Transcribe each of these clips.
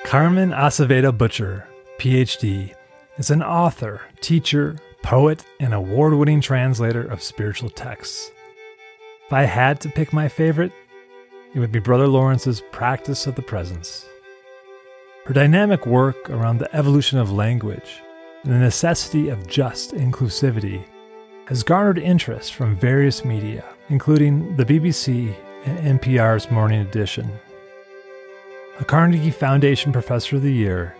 Carmen Acevedo Butcher, PhD, is an author, teacher, poet, and award-winning translator of spiritual texts. If I had to pick my favorite, it would be Brother Lawrence's Practice of the Presence. Her dynamic work around the evolution of language and the necessity of just inclusivity has garnered interest from various media, including the BBC and NPR's Morning Edition. A Carnegie Foundation Professor of the Year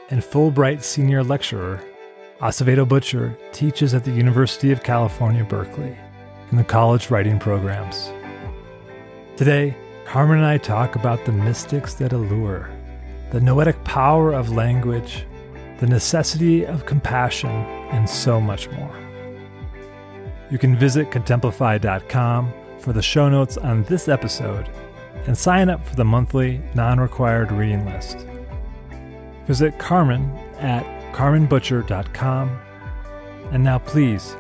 and Fulbright Senior Lecturer, Acevedo Butcher teaches at the University of California, Berkeley, in the college writing programs. Today, Carmen and I talk about the mystics that allure, the noetic power of language, the necessity of compassion, and so much more. You can visit contemplify.com for the show notes on this episode and sign up for the monthly non-required reading list. Visit Carmen at carmenbutcher.com. And now please,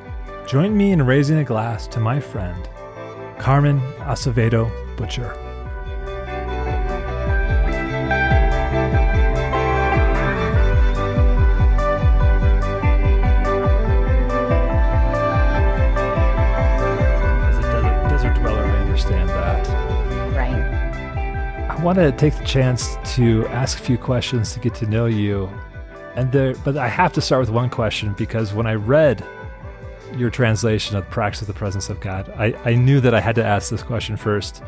join me in raising a glass to my friend, Carmen Acevedo Butcher. I want to take the chance to ask a few questions to get to know you. But I have to start with one question, because when I read your translation of the Practice of the Presence of God, I knew that I had to ask this question first.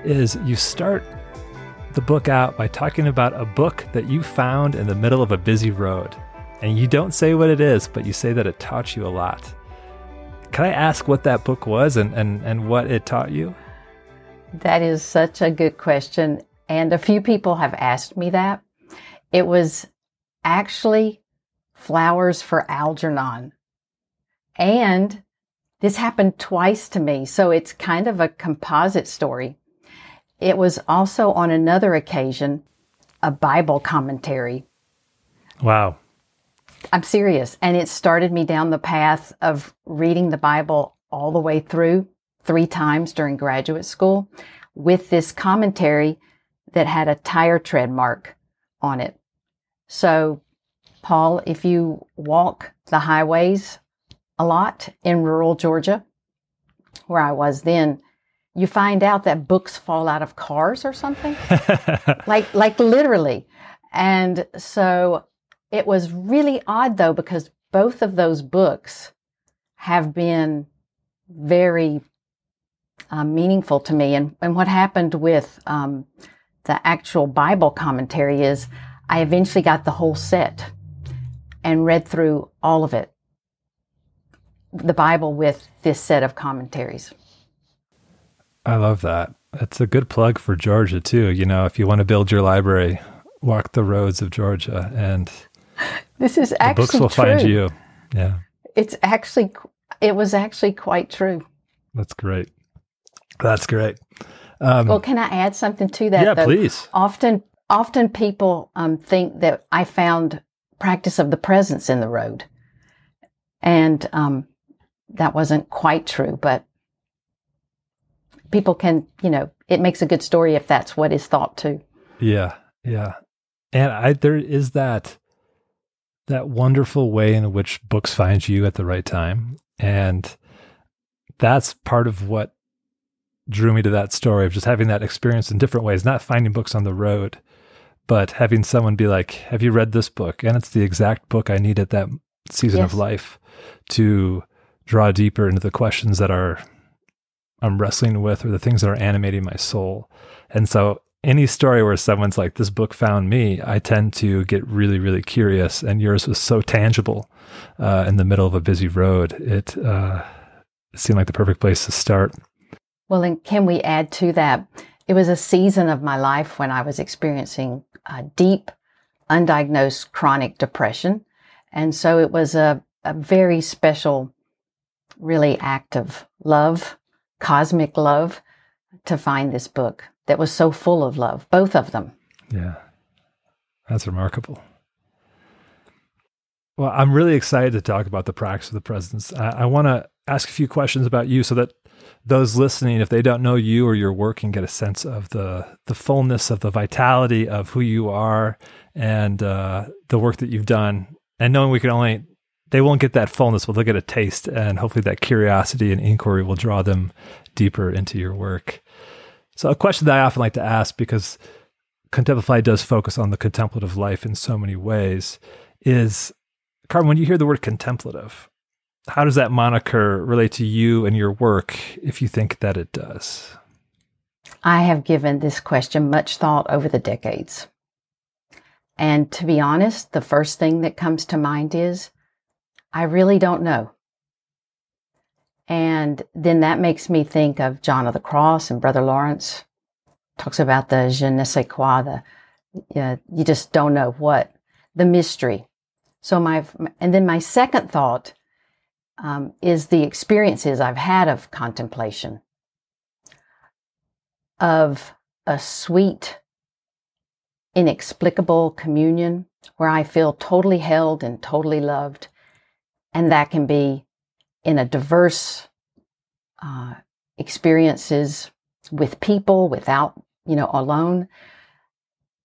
Is you start the book out by talking about a book that you found in the middle of a busy road. And you don't say what it is, but you say that it taught you a lot. Can I ask what that book was and what it taught you? That is such a good question. And a few people have asked me that. It was actually Flowers for Algernon. And this happened twice to me, so it's kind of a composite story. It was also on another occasion, a Bible commentary. Wow. I'm serious. And it started me down the path of reading the Bible all the way through 3 times during graduate school with this commentary that had a tire tread mark on it. So, Paul, if you walk the highways a lot in rural Georgia, where I was then, you find out that books fall out of cars or something, like literally. And so it was really odd, though, because both of those books have been very meaningful to me. And what happened with the actual Bible commentary is I eventually got the whole set and read through all of it, the Bible with this set of commentaries. I love that. That's a good plug for Georgia, too. You know, if you want to build your library, walk the roads of Georgia, and this is actually the books will true. Find you. Yeah. It was actually quite true. That's great. That's great. Well, can I add something to that? Yeah, though? Please. Often people think that I found Practice of the Presence in the road. And that wasn't quite true, but people can, it makes a good story if that's what is thought too. Yeah, yeah. And there is that wonderful way in which books find you at the right time. And that's part of what drew me to that story of just having that experience in different ways, not finding books on the road, but having someone be like, have you read this book? And it's the exact book I need at that season of life to draw deeper into the questions that I'm wrestling with, or the things that are animating my soul. And so any story where someone's like, this book found me, I tend to get really, really curious. And yours was so tangible in the middle of a busy road. It seemed like the perfect place to start. Well, and can we add to that? It was a season of my life when I was experiencing deep, undiagnosed chronic depression. And so it was a very special, really active love, cosmic love, to find this book that was so full of love, both of them. Yeah, that's remarkable. Well, I'm really excited to talk about the Practice of the Presence. I want to ask a few questions about you so that those listening, if they don't know you or your work, can get a sense of the fullness of the vitality of who you are and the work that you've done. And knowing they won't get that fullness, but they'll get a taste, and hopefully that curiosity and inquiry will draw them deeper into your work. So a question that I often like to ask, because Contemplify does focus on the contemplative life in so many ways, is, Carmen, when you hear the word contemplative, how does that moniker relate to you and your work, if you think that it does? I have given this question much thought over the decades. And to be honest, the first thing that comes to mind is, I really don't know. And then that makes me think of John of the Cross, and Brother Lawrence talks about the je ne sais quoi, you just don't know what, the mystery. And then my second thought is the experiences I've had of contemplation, of a sweet, inexplicable communion where I feel totally held and totally loved. And that can be in a diverse experiences with people, without, alone.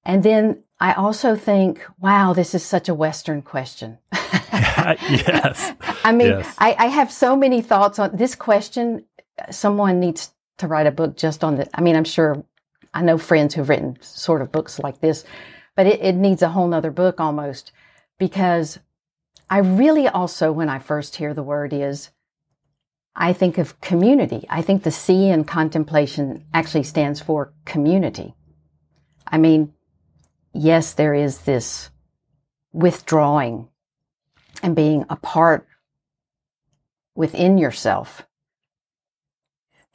And then I also think, wow, this is such a Western question. Yes. I mean, yes. I have so many thoughts on this question. Someone needs to write a book just on the, I'm sure I know friends who've written sort of books like this, but it needs a whole nother book almost, because I really also, when I first hear the word, I think of community. I think the C in contemplation actually stands for community. I mean, yes, there is this withdrawing and being apart within yourself.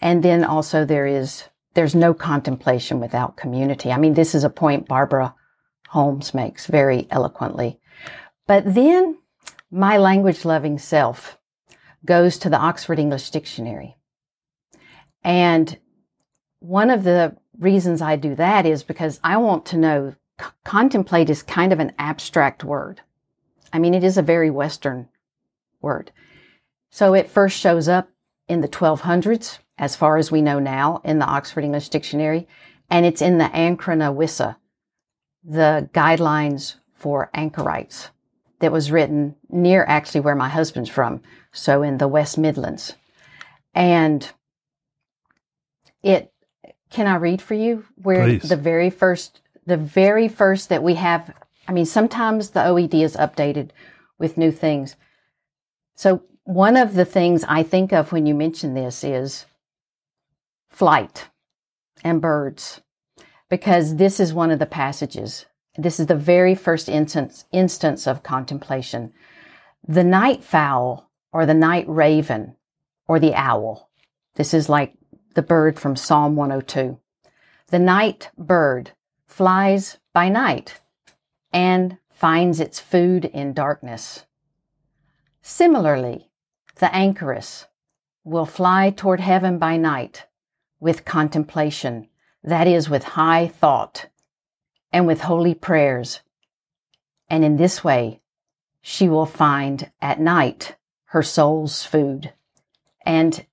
And then also there's no contemplation without community. I mean, this is a point Barbara Holmes makes very eloquently. But then my language-loving self goes to the Oxford English Dictionary. And one of the reasons I do that is because I want to know, contemplate is kind of an abstract word. I mean, it is a very Western word. So it first shows up in the 1200s, as far as we know now, in the Oxford English Dictionary, and it's in the Ankrana Wissa, the guidelines for anchorites, that was written near actually where my husband's from, so in the West Midlands. And can I read for you where Please. the very first that we have, sometimes the OED is updated with new things. So one of the things I think of when you mention this is flight and birds, because this is one of the passages. This is the very first instance of contemplation. The night fowl, or the night raven, or the owl. This is like the bird from Psalm 102. The night bird flies by night and finds its food in darkness. Similarly, the anchoress will fly toward heaven by night with contemplation, that is, with high thought and with holy prayers. And in this way, she will find at night her soul's food. And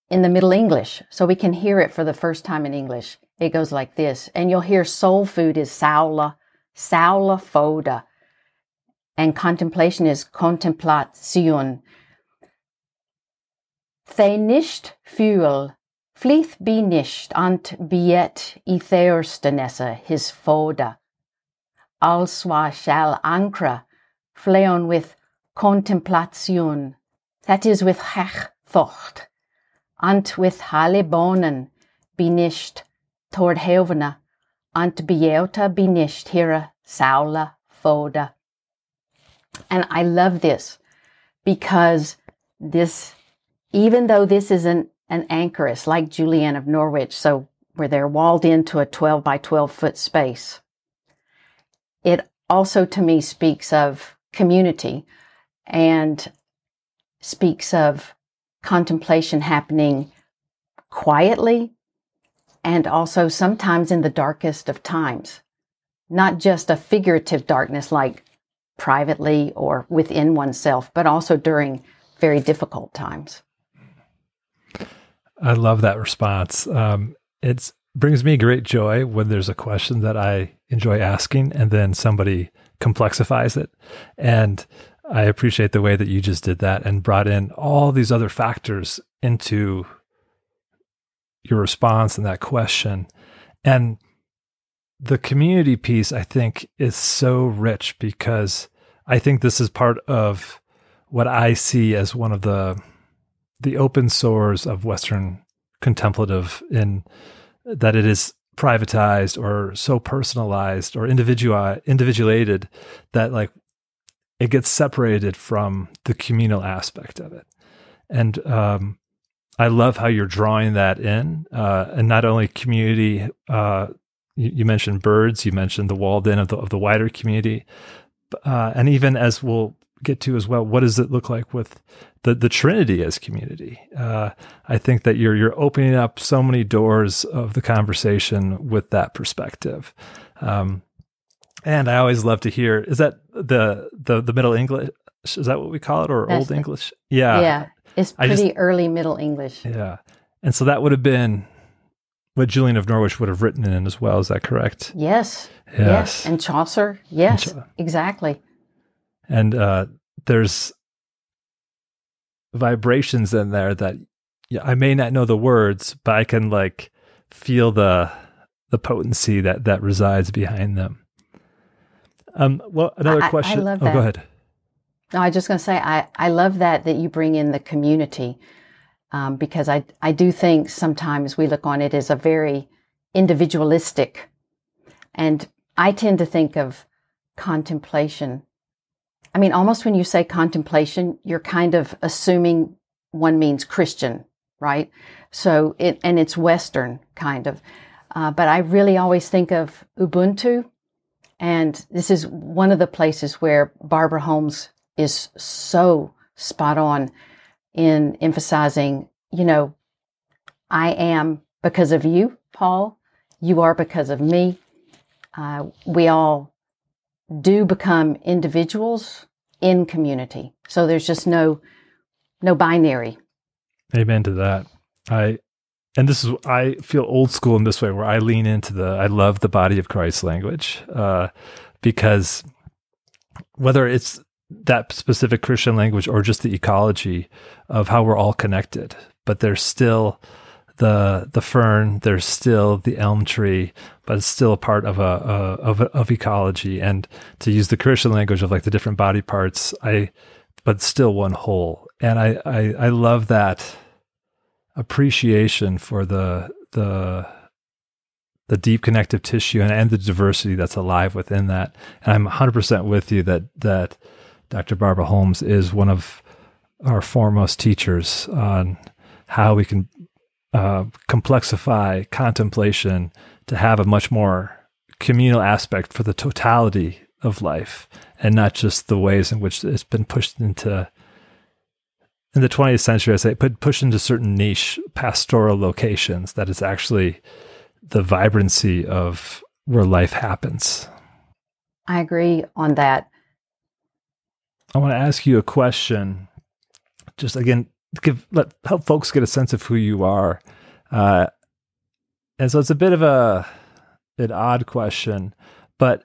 in the Middle English, so we can hear it for the first time in English, it goes like this. And you'll hear soul food is saula foda. And contemplation is contemplation. They nicht fuel, fleeth be nicht, ant biet I theurstenesse his foda. Alswa shall ankra, fleon with contemplation, that is with hech thocht, ant with halebonen be nicht toward hevena, ant bieuta be nicht hira saula foda. And I love this because this, even though this is an anchoress like Julian of Norwich, so where they're walled into a 12 by 12 foot space, it also to me speaks of community and speaks of contemplation happening quietly and also sometimes in the darkest of times, not just a figurative darkness like privately or within oneself, but also during very difficult times. I love that response. It brings me great joy when there's a question that I enjoy asking and then somebody complexifies it. And I appreciate the way that you just did that and brought in all these other factors into your response and that question. And the community piece, I think, is so rich because I think this is part of what I see as one of the open sores of Western contemplative, in that it is privatized or so personalized or individuated that like it gets separated from the communal aspect of it. And I love how you're drawing that in, and not only community. You mentioned birds, you mentioned the walled in of the wider community, and even as we'll get to as well, what does it look like with the Trinity as community? I think that you're opening up so many doors of the conversation with that perspective. And I always love to hear, is that the Middle English? Is that what we call it, or Old English? Yeah. Yeah. It's pretty early Middle English. Yeah. And so that would have been what Julian of Norwich would have written in as well. Is that correct? Yes. Yes. And Chaucer. Yes, exactly. And there's vibrations in there that I may not know the words, but I can like feel the potency that resides behind them. Well, another question. I love that. Go ahead. No, I was just going to say, I love that you bring in the community, because I do think sometimes we look on it as a very individualistic, and I tend to think of contemplation. I mean, almost when you say contemplation, you're kind of assuming one means Christian, right? So it's Western kind of, but I really always think of Ubuntu, and this is one of the places where Barbara Holmes is so spot on in emphasizing, I am because of you, Paul. You are because of me. We all do become individuals in community. So there's just no binary. Amen to that. I feel old school in this way, where I lean into I love the body of Christ language, because whether it's that specific Christian language or just the ecology of how we're all connected, but there's still the fern, there's still the elm tree, but it's still a part of ecology. And to use the Christian language of like the different body parts, but still one whole. And I love that appreciation for the deep connective tissue and the diversity that's alive within that. And I'm 100% with you that Dr. Barbara Holmes is one of our foremost teachers on how we can complexify contemplation to have a much more communal aspect for the totality of life, and not just the ways in which it's been pushed into, in the 20th century, I say, pushed into certain niche pastoral locations, that it's actually the vibrancy of where life happens. I agree on that. I want to ask you a question, just again, help folks get a sense of who you are. And so it's a bit of an odd question, but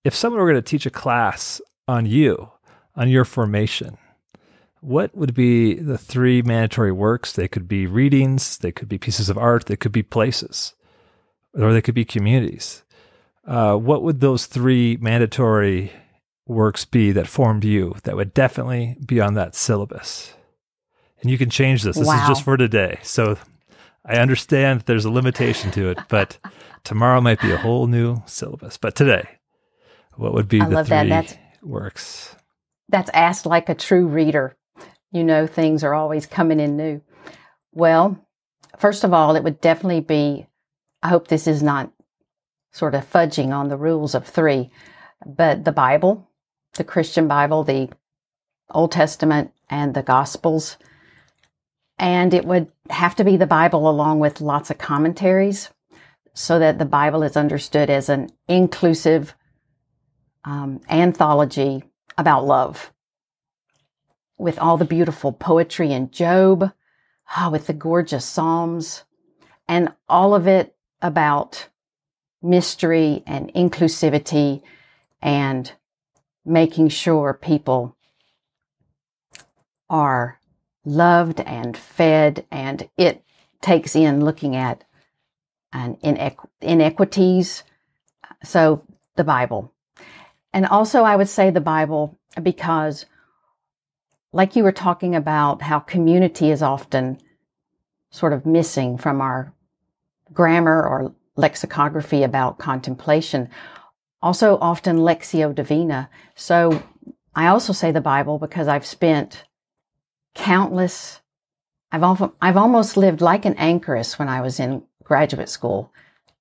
if someone were going to teach a class on you, on your formation, what would be the 3 mandatory works? They could be readings, they could be pieces of art, they could be places, or they could be communities. What would those 3 mandatory works be that formed you, that would definitely be on that syllabus? And you can change this. This is just for today. So I understand that there's a limitation to it, but tomorrow might be a whole new syllabus. But today, what would be the 3 works? That's asked like a true reader. Things are always coming in new. Well, first of all, it would definitely be, I hope this is not sort of fudging on the rules of 3, but the Bible, the Christian Bible, the Old Testament, and the Gospels. And it would have to be the Bible along with lots of commentaries, so that the Bible is understood as an inclusive anthology about love, with all the beautiful poetry in Job, with the gorgeous Psalms and all of it about mystery and inclusivity and making sure people are loved and fed, and it takes in looking at inequities. So the Bible. And also I would say the Bible because, like you were talking about how community is often sort of missing from our grammar or lexicography about contemplation, also often Lectio Divina. So I also say the Bible because I've spent I've almost lived like an anchoress when I was in graduate school,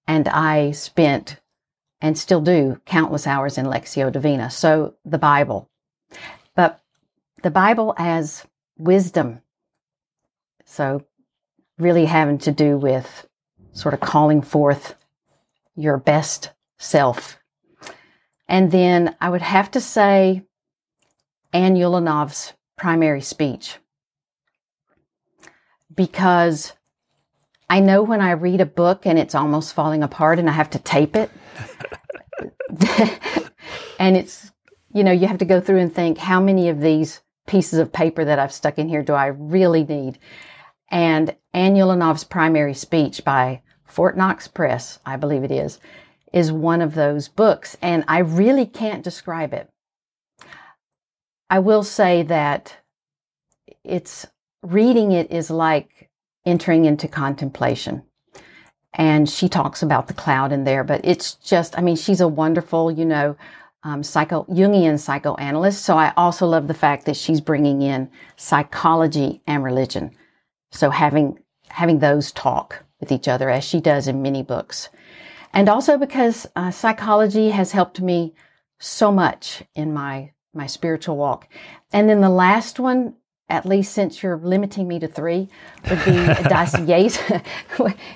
and I spent, and still do, countless hours in Lectio Divina. So the Bible. But the Bible as wisdom. So really having to do with sort of calling forth your best self. And then I would have to say Anne Ulanov's primary speech. Because I know when I read a book and it's almost falling apart and I have to tape it, and it's, you have to go through and think, how many of these pieces of paper that I've stuck in here do I really need? And Anne Ulanov's primary speech by Fort Knox Press, I believe it is one of those books. And I really can't describe it. I will say that reading it is like entering into contemplation. And she talks about the cloud in there, but it's just, she's a wonderful, Jungian psychoanalyst. So I also love the fact that she's bringing in psychology and religion. So having those talk with each other, as she does in many books. And also because psychology has helped me so much in my spiritual walk. And then the last one, at least since you're limiting me to 3, would be Dostoevsky.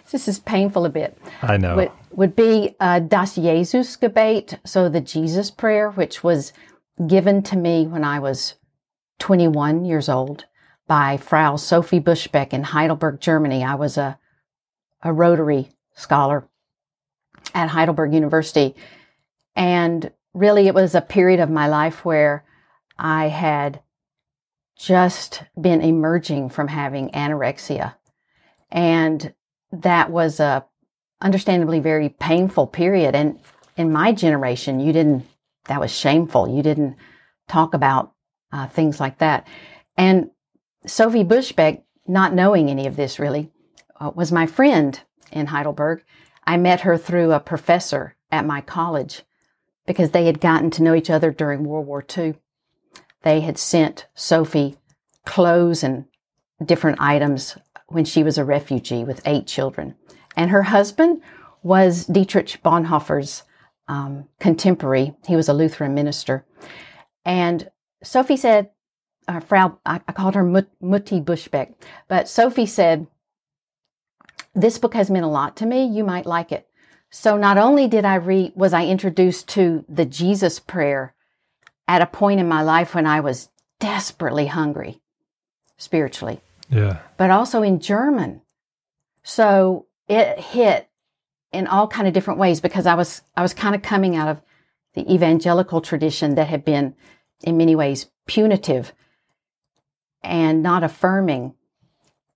This is painful a bit. I know. Would be Das Jesusgebet, so the Jesus prayer, which was given to me when I was 21 years old by Frau Sophie Buschbeck in Heidelberg, Germany. I was a Rotary scholar at Heidelberg University. And really, it was a period of my life where I had just been emerging from having anorexia. And that was a understandably very painful period. And in my generation, that was shameful. You didn't talk about things like that. And Sophie Buschbeck, not knowing any of this really, was my friend in Heidelberg. I met her through a professor at my college because they had gotten to know each other during World War II. They had sent Sophie clothes and different items when she was a refugee with 8 children. And her husband was Dietrich Bonhoeffer's contemporary. He was a Lutheran minister. And Sophie said, I called her Mutti Buschbeck, but Sophie said, this book has meant a lot to me. You might like it. So not only was I introduced to the Jesus prayer at a point in my life when I was desperately hungry spiritually, but also in German. So it hit in all kind of different ways because I was kind of coming out of the evangelical tradition that had been in many ways punitive and not affirming.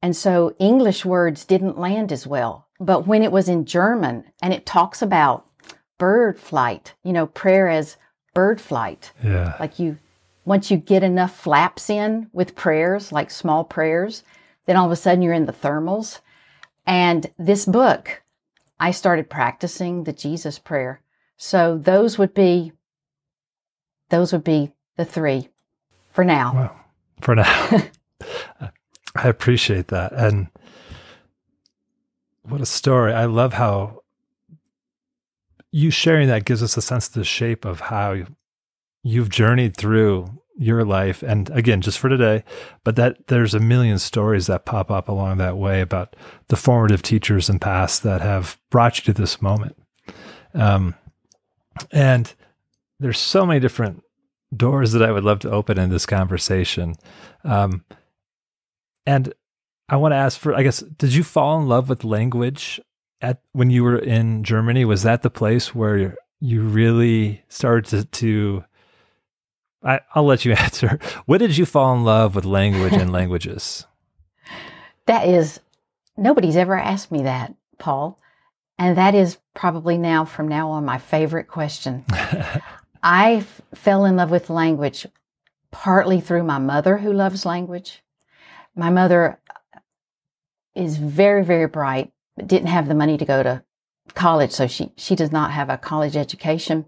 And so English words didn't land as well. But when it was in German and it talks about bird flight, prayer as bird flight. Yeah. Like once you get enough flaps in with prayers, like small prayers, then all of a sudden you're in the thermals. And this book, I started practicing the Jesus prayer. So those would be the 3 for now. Wow. For now. I appreciate that. And what a story. I love how you sharing that gives us a sense of the shape of how you've journeyed through your life. And again, just for today, but that there's a million stories that pop up along that way about the formative teachers and past that have brought you to this moment. And there's so many different doors that I would love to open in this conversation. And I want to ask for, I guess, did you fall in love with language when you were in Germany? Was that the place where you really started to I'll let you answer. When did you fall in love with language and languages? Nobody's ever asked me that, Paul. And that is probably from now on, my favorite question. I fell in love with language partly through my mother, who loves language. My mother is very, very bright, but didn't have the money to go to college, so she does not have a college education.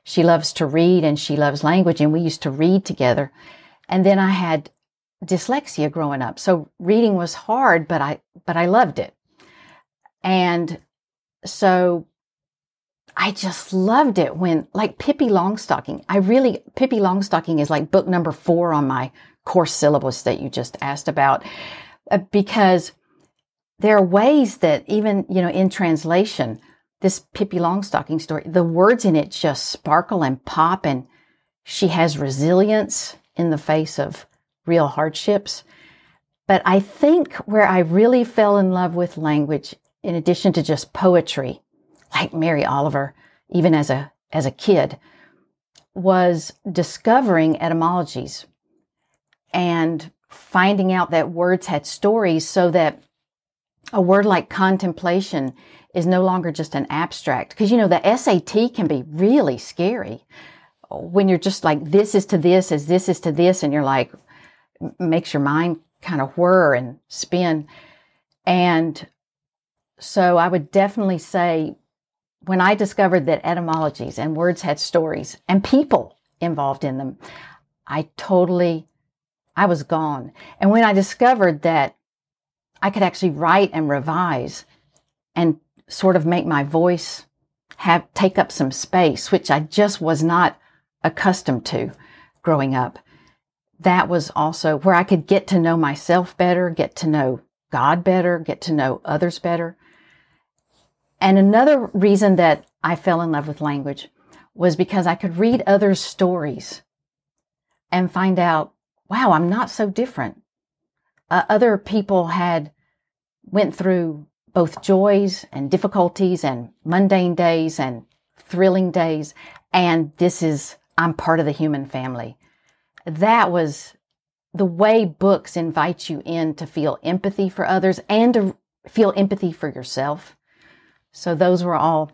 She loves to read and she loves language, and we used to read together. And then I had dyslexia growing up, so reading was hard, but I loved it. And so I just loved it when, like Pippi Longstocking, Pippi Longstocking is like book number 4 on my course syllabus that you just asked about, because there are ways that even, in translation, this Pippi Longstocking story, the words in it just sparkle and pop, and she has resilience in the face of real hardships. But I think where I really fell in love with language, in addition to just poetry, like Mary Oliver, even as a kid, was discovering etymologies and finding out that words had stories, so that a word like contemplation is no longer just an abstract. Because, the SAT can be really scary when you're just like, this is to this as this is to this, and you're like, makes your mind kind of whir and spin. And so I would definitely say, when I discovered that etymologies and words had stories and people involved in them, I was gone. And when I discovered that I could actually write and revise and sort of make my voice take up some space, which I just was not accustomed to growing up, that was also where I could get to know myself better, get to know God better, get to know others better. And another reason that I fell in love with language was because I could read others' stories and find out, wow, I'm not so different. Other people went through both joys and difficulties and mundane days and thrilling days. And I'm part of the human family. That was the way books invite you in to feel empathy for others and to feel empathy for yourself. So those were all.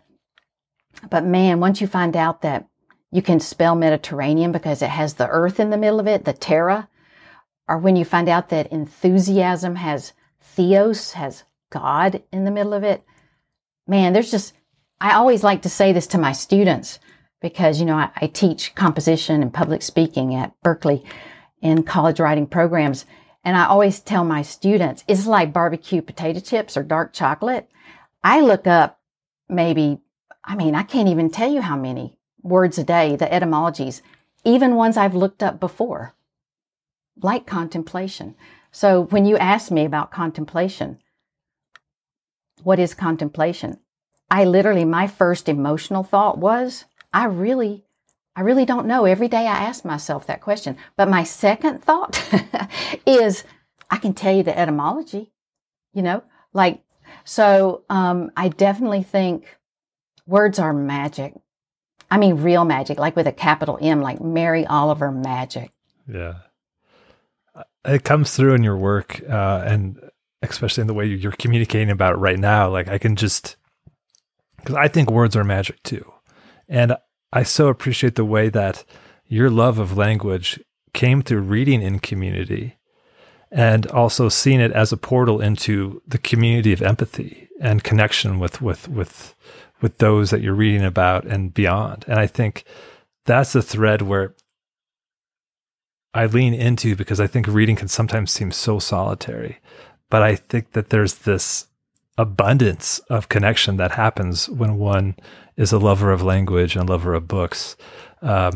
But man, once you find out that you can spell Mediterranean because it has the earth in the middle of it, the terra, or when you find out that enthusiasm has theos, has God in the middle of it, man, I always like to say this to my students because, I teach composition and public speaking at Berkeley in college writing programs. And I always tell my students, it's like barbecue potato chips or dark chocolate. I look up I can't even tell you how many words a day, the etymologies, even ones I've looked up before, like contemplation. So when you ask me about contemplation, what is contemplation? My first emotional thought was, I really don't know. Every day I ask myself that question. But my second thought is, I can tell you the etymology, So I definitely think words are magic. I mean, real magic, like with a capital M, like Mary Oliver magic. Yeah. It comes through in your work, and especially in the way you're communicating about it right now. Like because I think words are magic too. And I so appreciate the way that your love of language came through reading in community and also seeing it as a portal into the community of empathy and connection with those that you're reading about and beyond. And I think that's the thread where I lean into, because I think reading can sometimes seem so solitary, but I think that there's this abundance of connection that happens when one is a lover of language and a lover of books. I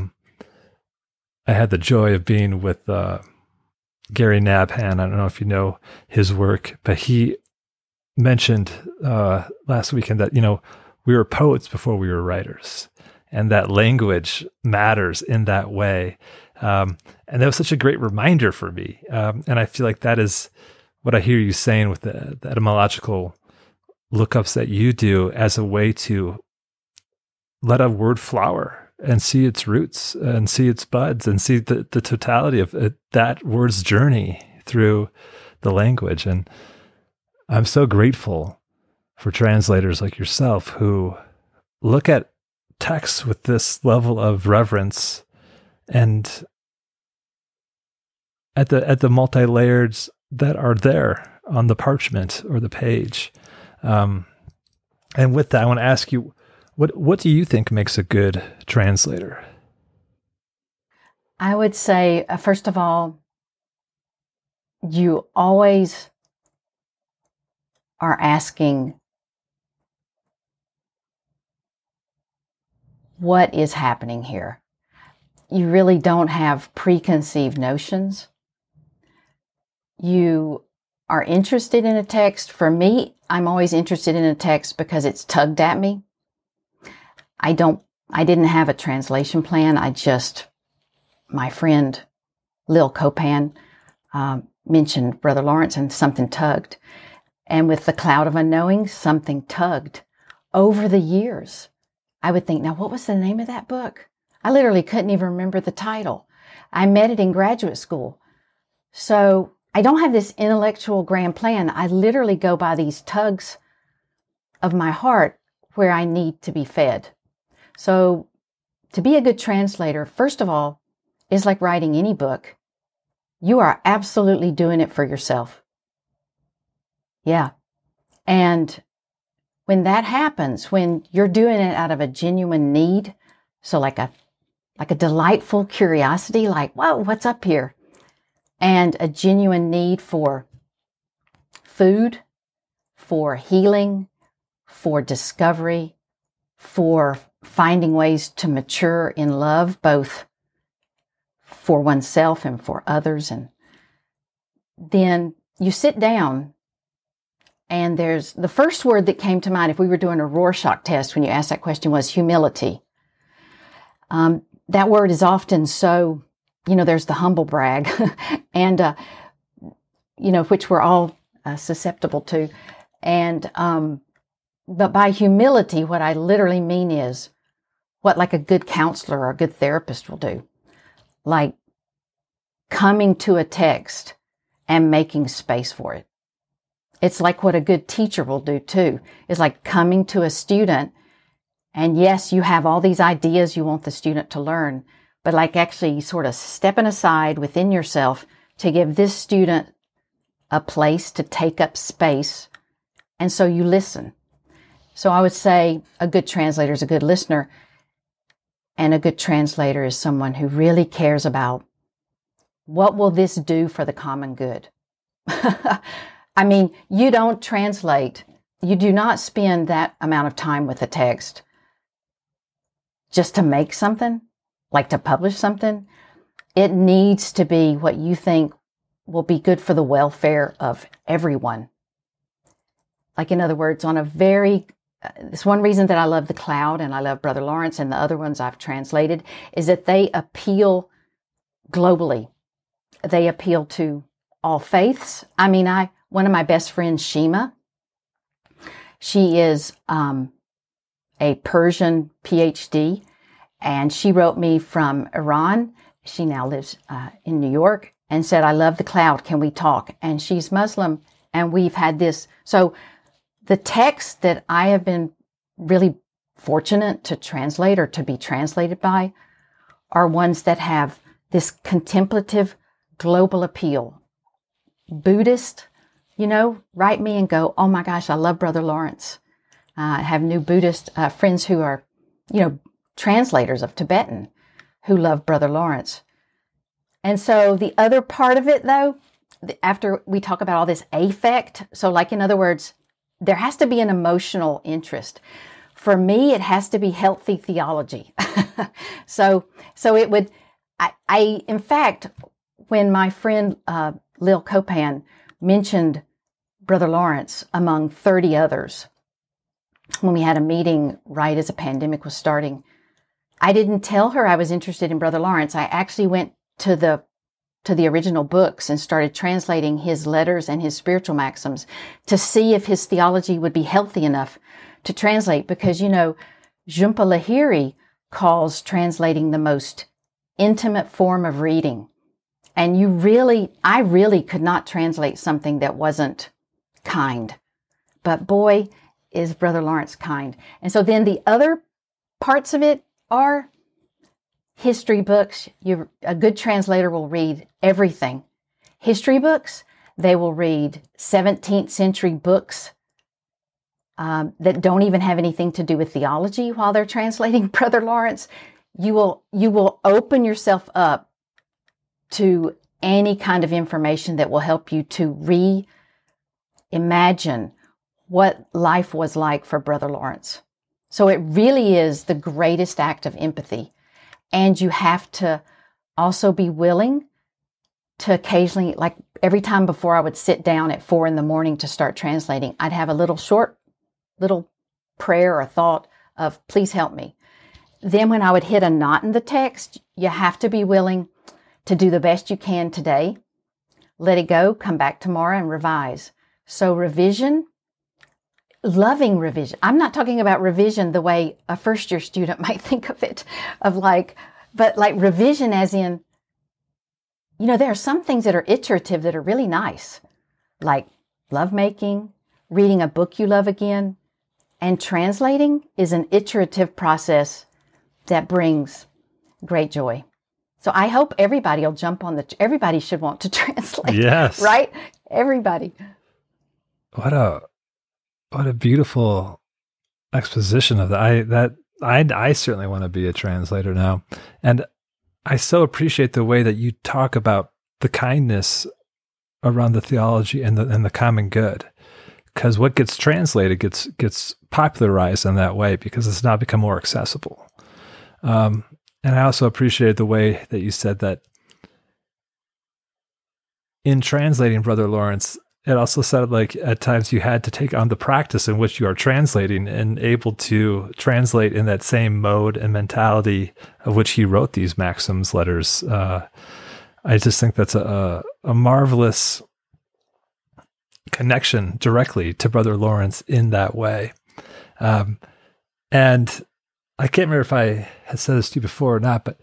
had the joy of being with Gary Nabhan. I don't know if you know his work, but he mentioned last weekend that, we were poets before we were writers, and that language matters in that way. And that was such a great reminder for me. And I feel like that is what I hear you saying with the etymological lookups that you do as a way to let a word flower and see its roots and see its buds and see the totality of that word's journey through the language. And I'm so grateful for translators like yourself who look at texts with this level of reverence and at the multi-layers that are there on the parchment or the page. And with that, I want to ask you, what do you think makes a good translator? I would say, first of all, you always are asking, what is happening here? You really don't have preconceived notions. You are interested in a text. For me, I'm always interested in a text because it's tugged at me. I didn't have a translation plan. My friend Lil Copan mentioned Brother Lawrence and something tugged. And with The Cloud of Unknowing, something tugged. Over the years, I would think, now what was the name of that book? I literally couldn't even remember the title. I met it in graduate school. So I don't have this intellectual grand plan. I literally go by these tugs of my heart where I need to be fed. So to be a good translator, first of all, is like writing any book. You are absolutely doing it for yourself. Yeah. And when that happens, when you're doing it out of a genuine need, so like a delightful curiosity, like, whoa, what's up here? And a genuine need for food, for healing, for discovery, for finding ways to mature in love, both for oneself and for others. And then you sit down, and there's the first word that came to mind if we were doing a Rorschach test when you asked that question was humility. That word is often so, there's the humble brag and, which we're all susceptible to. And, but by humility, what I literally mean is what like a good counselor or a good therapist will do. Like coming to a text and making space for it. It's like what a good teacher will do too. It's like coming to a student, and yes, you have all these ideas you want the student to learn, but like actually sort of stepping aside within yourself to give this student a place to take up space. And so you listen. So I would say a good translator is a good listener, and a good translator is someone who really cares about what will this do for the common good. I mean, you don't translate, you do not spend that amount of time with a text just to make something, like to publish something. It needs to be what you think will be good for the welfare of everyone. Like, in other words, on a very, it's one reason that I love The Cloud and I love Brother Lawrence and the other ones I've translated, is that they appeal globally. They appeal to all faiths. I mean, one of my best friends, Shima, she is a Persian PhD, and she wrote me from Iran. She now lives in New York, and said, I love The Cloud. Can we talk? And she's Muslim, and we've had this. So the texts that I have been really fortunate to translate or to be translated by are ones that have this contemplative global appeal. Buddhist, write me and go, oh my gosh, I love Brother Lawrence. I have new Buddhist friends who are, translators of Tibetan who love Brother Lawrence. And so the other part of it, though, after we talk about all this affect, so like, in other words, there has to be an emotional interest. For me, it has to be healthy theology. So it would, I in fact, when my friend Lil Copan mentioned Brother Lawrence among 30 others, when we had a meeting right as a pandemic was starting, I didn't tell her I was interested in Brother Lawrence. I actually went to the to the original books and started translating his letters and his spiritual maxims to see if his theology would be healthy enough to translate. Because, Jhumpa Lahiri calls translating the most intimate form of reading. And I really could not translate something that wasn't kind. But boy, is Brother Lawrence kind. And so then the other parts of it are history books. A good translator will read everything. History books, they will read 17th century books that don't even have anything to do with theology while they're translating Brother Lawrence. You will open yourself up to any kind of information that will help you to reimagine what life was like for Brother Lawrence. So it really is the greatest act of empathy. And you have to also be willing to occasionally, like every time before I would sit down at 4 a.m. to start translating, I'd have a little prayer or thought of, please help me. Then when I would hit a knot in the text, you have to be willing to do the best you can today, let it go, come back tomorrow and revise. So revision, loving revision. I'm not talking about revision the way a first-year student might think of it, but like revision as in, there are some things that are iterative that are really nice, like lovemaking, reading a book you love again, and translating is an iterative process that brings great joy. So I hope everybody will jump on everybody should want to translate. Yes. Right? Everybody. What a beautiful exposition of that. I certainly want to be a translator now. And I so appreciate the way that you talk about the kindness around the theology and the common good. Because what gets translated gets popularized in that way because it's now become more accessible. And I also appreciated the way that you said that in translating Brother Lawrence, it also sounded like at times you had to take on the practice in which you are translating and able to translate in that same mode and mentality of which he wrote these maxims letters. I just think that's a marvelous connection directly to Brother Lawrence in that way. And I can't remember if I had said this to you before or not, but,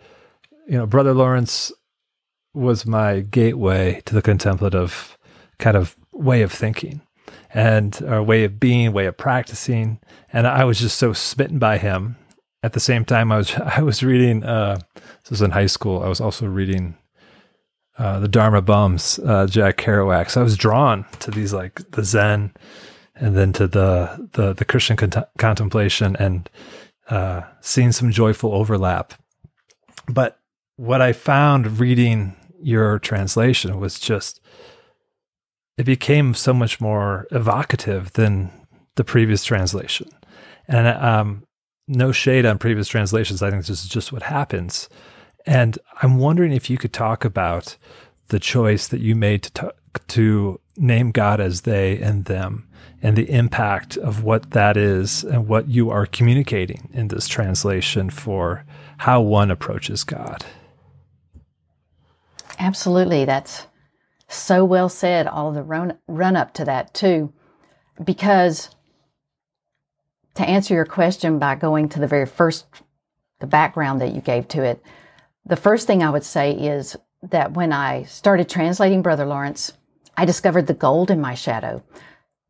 Brother Lawrence was my gateway to the contemplative kind of way of thinking and our way of being, way of practicing. And I was just so smitten by him. At the same time, I was reading, this was in high school, I was also reading the Dharma Bums, Jack Kerouac. So I was drawn to these, like the Zen and then to the Christian contemplation and seeing some joyful overlap. But what I found reading your translation was just, it became so much more evocative than the previous translation. And no shade on previous translations. I think this is just what happens. And I'm wondering if you could talk about the choice that you made to name God as they and them and the impact of what that is and what you are communicating in this translation for how one approaches God. Absolutely. That's so well said, all of the run up to that too, because to answer your question by going to the very first, the background that you gave to it, the first thing I would say is that when I started translating Brother Lawrence, I discovered the gold in my shadow.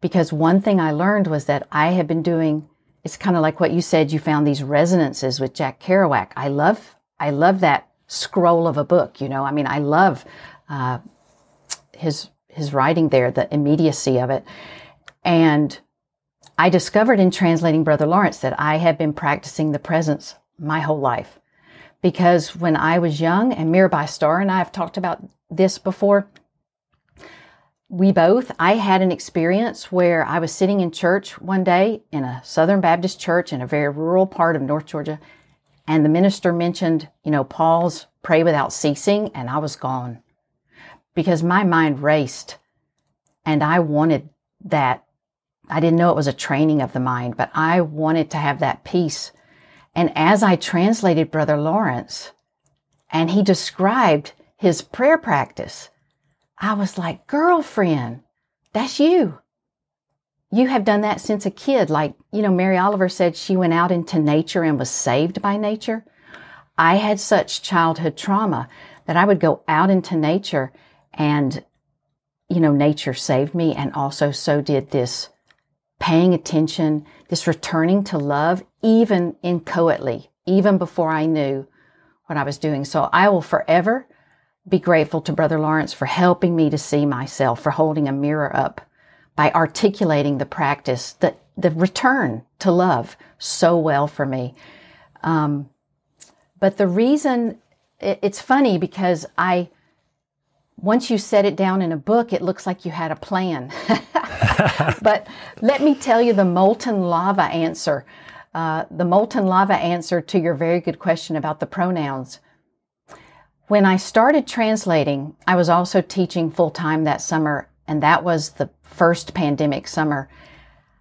Because one thing I learned was that I had been doing, it's kind of like what you said, you found these resonances with Jack Kerouac. I love that scroll of a book, I love his writing there, the immediacy of it. And I discovered in translating Brother Lawrence that I had been practicing the presence my whole life. Because when I was young, and Mirabai Starr and I have talked about this before, I had an experience where I was sitting in church one day in a Southern Baptist church in a very rural part of North Georgia, and the minister mentioned, Paul's pray without ceasing, and I was gone. Because my mind raced, and I wanted that. I didn't know it was a training of the mind, but I wanted to have that peace. And as I translated Brother Lawrence, and he described his prayer practice, I was like, girlfriend, that's you. You have done that since a kid. Like, Mary Oliver said she went out into nature and was saved by nature. I had such childhood trauma that I would go out into nature and, nature saved me. And also so did this paying attention, this returning to love, even inchoately, even before I knew what I was doing. So I will forever be grateful to Brother Lawrence for helping me to see myself, for holding a mirror up, by articulating the practice, the return to love so well for me. But the reason, it's funny because once you set it down in a book, it looks like you had a plan. But let me tell you the molten lava answer. The molten lava answer to your very good question about the pronouns. When I started translating, I was also teaching full-time that summer, and that was the first pandemic summer.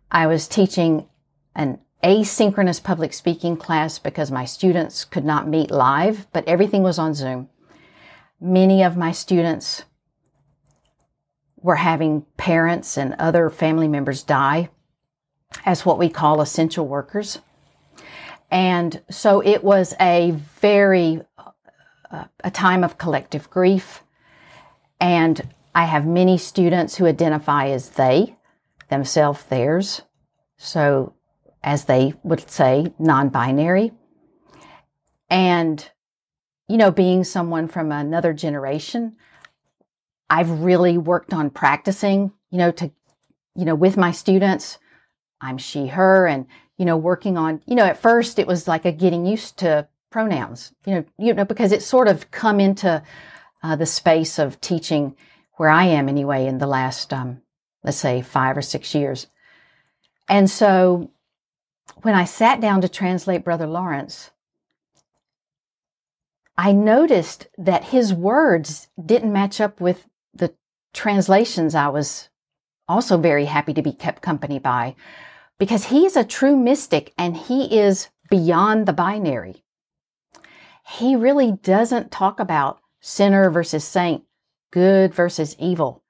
I was teaching an asynchronous public speaking class because my students could not meet live, but everything was on Zoom. Many of my students were having parents and other family members die as what we call essential workers. And so it was a time of collective grief. And I have many students who identify as they, themselves, theirs. So as they would say, non-binary. And, being someone from another generation, I've really worked on practicing, with my students. I'm she, her, and, working on, at first it was like a getting used to pronouns, because it's sort of come into the space of teaching where I am anyway in the last, let's say 5 or 6 years. And so when I sat down to translate Brother Lawrence, I noticed that his words didn't match up with the translations I was also very happy to be kept company by, because he is a true mystic and he is beyond the binary. He really doesn't talk about sinner versus saint, good versus evil.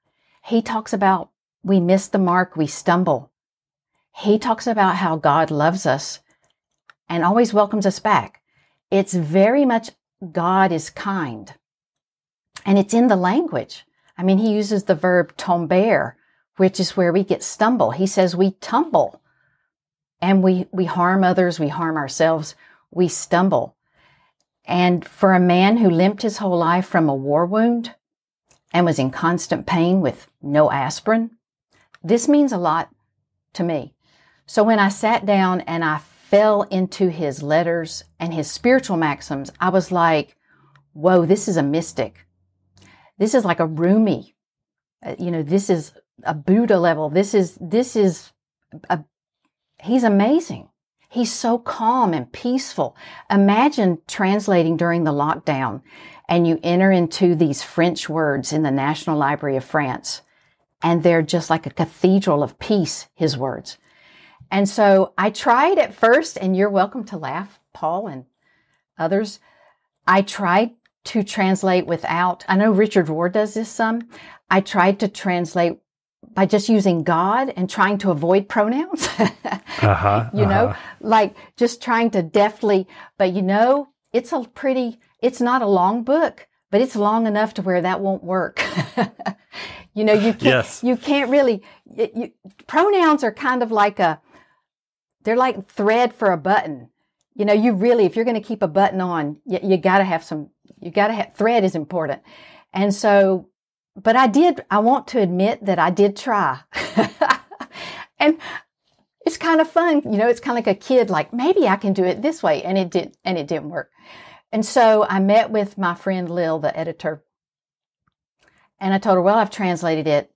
He talks about we miss the mark, we stumble. He talks about how God loves us and always welcomes us back. It's very much God is kind. And it's in the language. I mean, he uses the verb tomber, which is where we get stumble. He says we tumble and we harm others, we harm ourselves, we stumble. And for a man who limped his whole life from a war wound and was in constant pain with no aspirin, this means a lot to me. So when I sat down and I fell into his letters and his spiritual maxims, I was like, whoa, this is a mystic. This is like a Rumi. This is a Buddha level. He's amazing. He's so calm and peaceful. Imagine translating during the lockdown and you enter into these French words in the National Library of France, and they're just like a cathedral of peace, his words. And so I tried at first, and you're welcome to laugh, Paul and others. I tried to translate without, I know Richard Rohr does this some. I tried to translate by just using God and trying to avoid pronouns, like just trying to deftly, but it's not a long book, but it's long enough to where that won't work. You can't really, pronouns are kind of like they're like thread for a button. You really, if you're going to keep a button on, you got to have thread is important. And so, but I want to admit that I did try. And it's kind of fun. It's kind of like a kid, like maybe I can do it this way. And it didn't work. And so I met with my friend Lil, the editor, and I told her, well, I've translated it.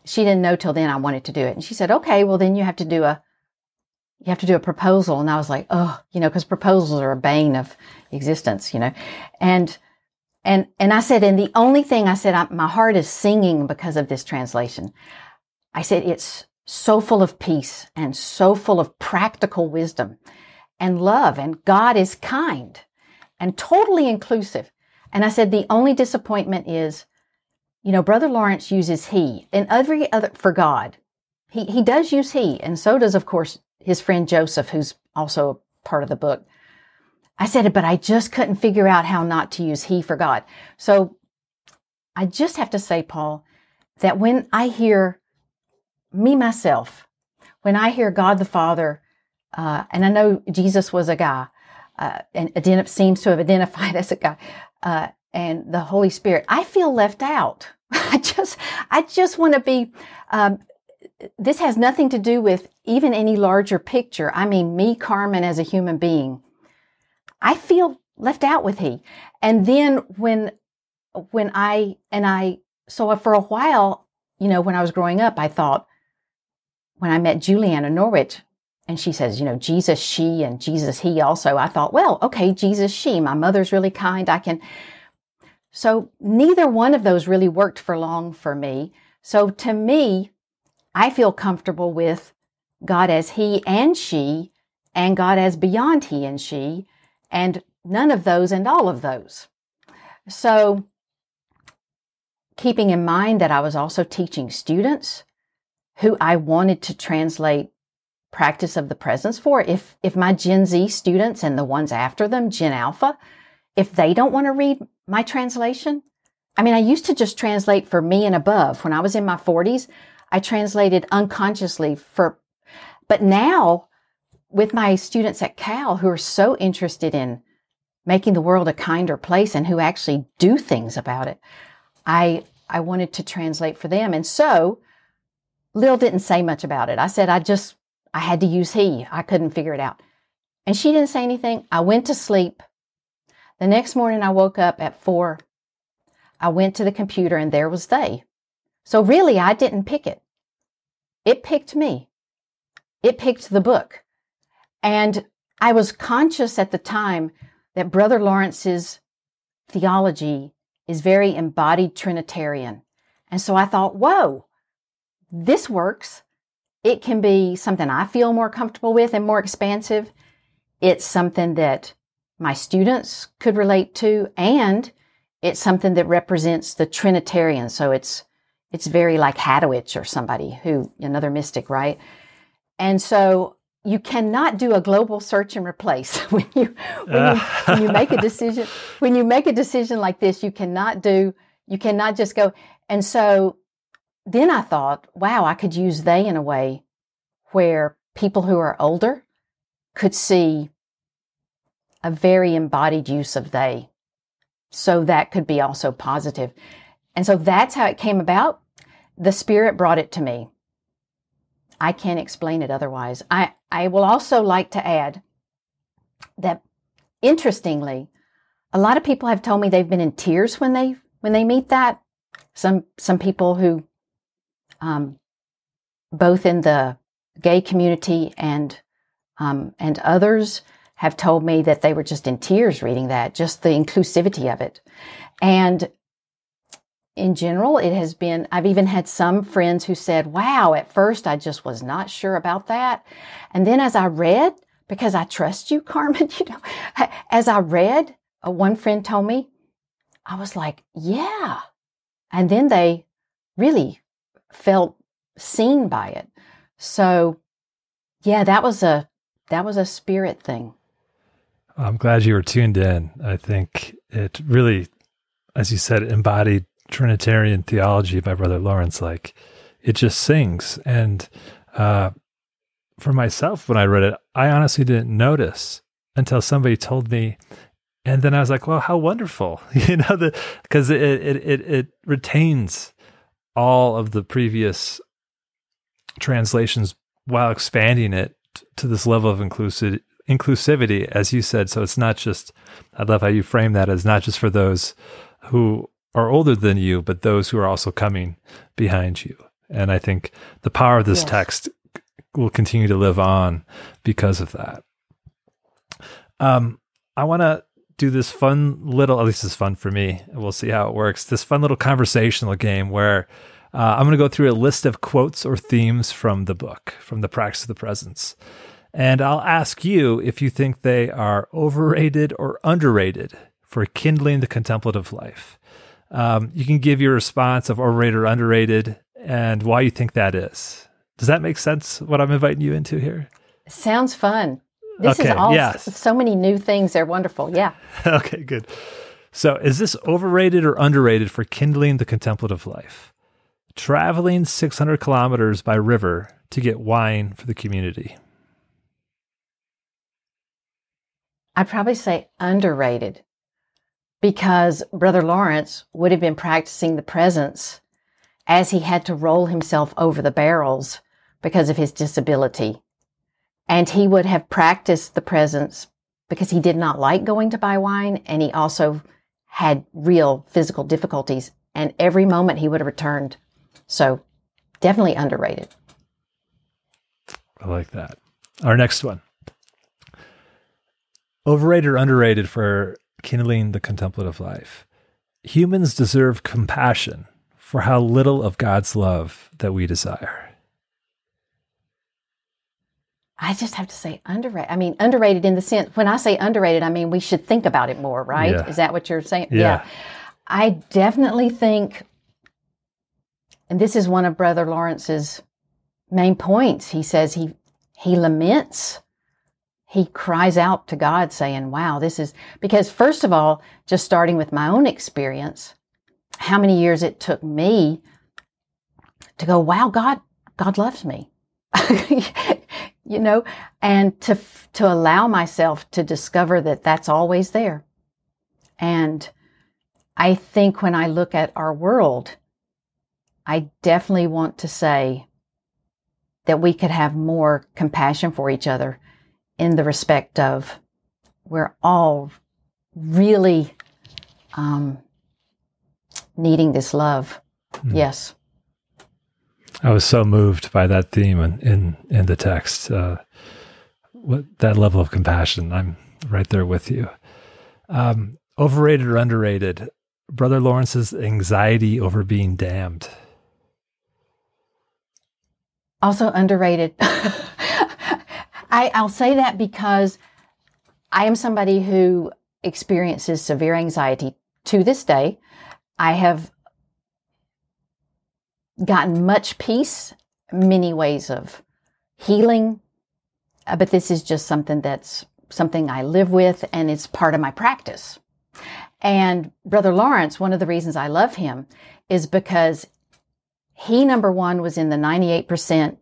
She didn't know till then I wanted to do it. And she said, okay, well then you have to do a proposal. And I was like, oh, because proposals are a bane of existence, And I said, and the only thing I said, my heart is singing because of this translation. I said, it's so full of peace and so full of practical wisdom and love, and God is kind and totally inclusive. And I said, the only disappointment is, Brother Lawrence uses he and every other for God. He does use he, and so does, of course, his friend Joseph, who's also a part of the book. I said, but I just couldn't figure out how not to use he for God. So I just have to say, Paul, that when I hear me, myself, when I hear God the Father, and I know Jesus was a guy, and seems to have identified as a guy, and the Holy Spirit, I feel left out. I just want to be, this has nothing to do with even any larger picture. I mean, me, Carmen, as a human being, I feel left out with he. And then so for a while, when I was growing up, I thought, when I met Juliana Norwich, and she says, Jesus, she, and Jesus, he also, I thought, well, okay, Jesus, she, my mother's really kind. So neither one of those really worked for long for me. So to me, I feel comfortable with God as he and she, and God as beyond he and she, and none of those and all of those. So keeping in mind that I was also teaching students who I wanted to translate practice of the presence for, if my Gen Z students and the ones after them, Gen Alpha, if they don't want to read my translation, I used to just translate for me and above. When I was in my 40s, I translated unconsciously but now with my students at Cal who are so interested in making the world a kinder place and who actually do things about it, I wanted to translate for them. And so Lil didn't say much about it. I said, I had to use he. I couldn't figure it out. And she didn't say anything. I went to sleep. The next morning I woke up at 4. I went to the computer and there was they. So really, I didn't pick it. It picked me. It picked the book. And I was conscious at the time that Brother Lawrence's theology is very embodied Trinitarian. And so I thought, whoa, this works. It can be something I feel more comfortable with and more expansive. It's something that my students could relate to, and it's something that represents the Trinitarian. So it's very like Hadowitch or somebody another mystic, right? And so you cannot do a global search and replace when you make a decision. When you make a decision like this, you cannot just go. And so then I thought, wow, I could use they in a way where people who are older could see a very embodied use of they. So that could be also positive. And so that's how it came about. The Spirit brought it to me. I can't explain it otherwise. I will also like to add that, interestingly, a lot of people have told me they've been in tears when they meet that. Some people who, both in the gay community and others, have told me that they were just in tears reading that, just the inclusivity of it. And in general, it has been, I've even had some friends who said, wow, at first I just was not sure about that. And then as I read, because I trust you, Carmen, as I read, one friend told me, I was like, yeah. And then they really felt seen by it. So yeah, that was a Spirit thing. I'm glad you were tuned in. I think it really, as you said, embodied Trinitarian theology by Brother Lawrence. Like, it just sings. And for myself, when I read it, I honestly didn't notice until somebody told me. And then I was like, well, how wonderful, because it retains all of the previous translations while expanding it to this level of inclusivity, as you said. So it's not just, I love how you frame that as not just for those who are older than you, but those who are also coming behind you. And I think the power of this text will continue to live on because of that. I want to do this fun little, at least it's fun for me, and we'll see how it works, this fun little conversational game where I'm going to go through a list of quotes or themes from the book, from the Practice of the Presence. And I'll ask you if you think they are overrated or underrated for kindling the contemplative life. You can give your response of overrated or underrated and why you think that is. Does that make sense, what I'm inviting you into here? Sounds fun. This is all so many new things. They're wonderful. Yeah. Okay, good. So is this overrated or underrated for kindling the contemplative life? Traveling 600 kilometers by river to get wine for the community. I'd probably say underrated, because Brother Lawrence would have been practicing the presence as he had to roll himself over the barrels because of his disability. And he would have practiced the presence because he did not like going to buy wine, and he also had real physical difficulties. And every moment he would have returned. So definitely underrated. I like that. Our next one. Overrated or underrated for kindling the contemplative life? Humans deserve compassion for how little of God's love that we desire. I just have to say underrated. I mean, underrated in the sense, when I say underrated, I mean, we should think about it more, right? Yeah. Is that what you're saying? Yeah. I definitely think, and this is one of Brother Lawrence's main points. He says he laments. He cries out to God saying, wow, this is, because first of all, just starting with my own experience, how many years it took me to go, wow, God loves me. And to allow myself to discover that that's always there. And I think when I look at our world, I definitely want to say that we could have more compassion for each other in the respect of we're all really needing this love. Mm. Yes. I was so moved by that theme in the text. What that level of compassion, I'm right there with you. Overrated or underrated? Brother Lawrence's anxiety over being damned. Also underrated. I'll say that because I am somebody who experiences severe anxiety to this day. I have gotten much peace, many ways of healing, but this is just something I live with, and it's part of my practice. And Brother Lawrence, one of the reasons I love him is because he, number one, was in the 98%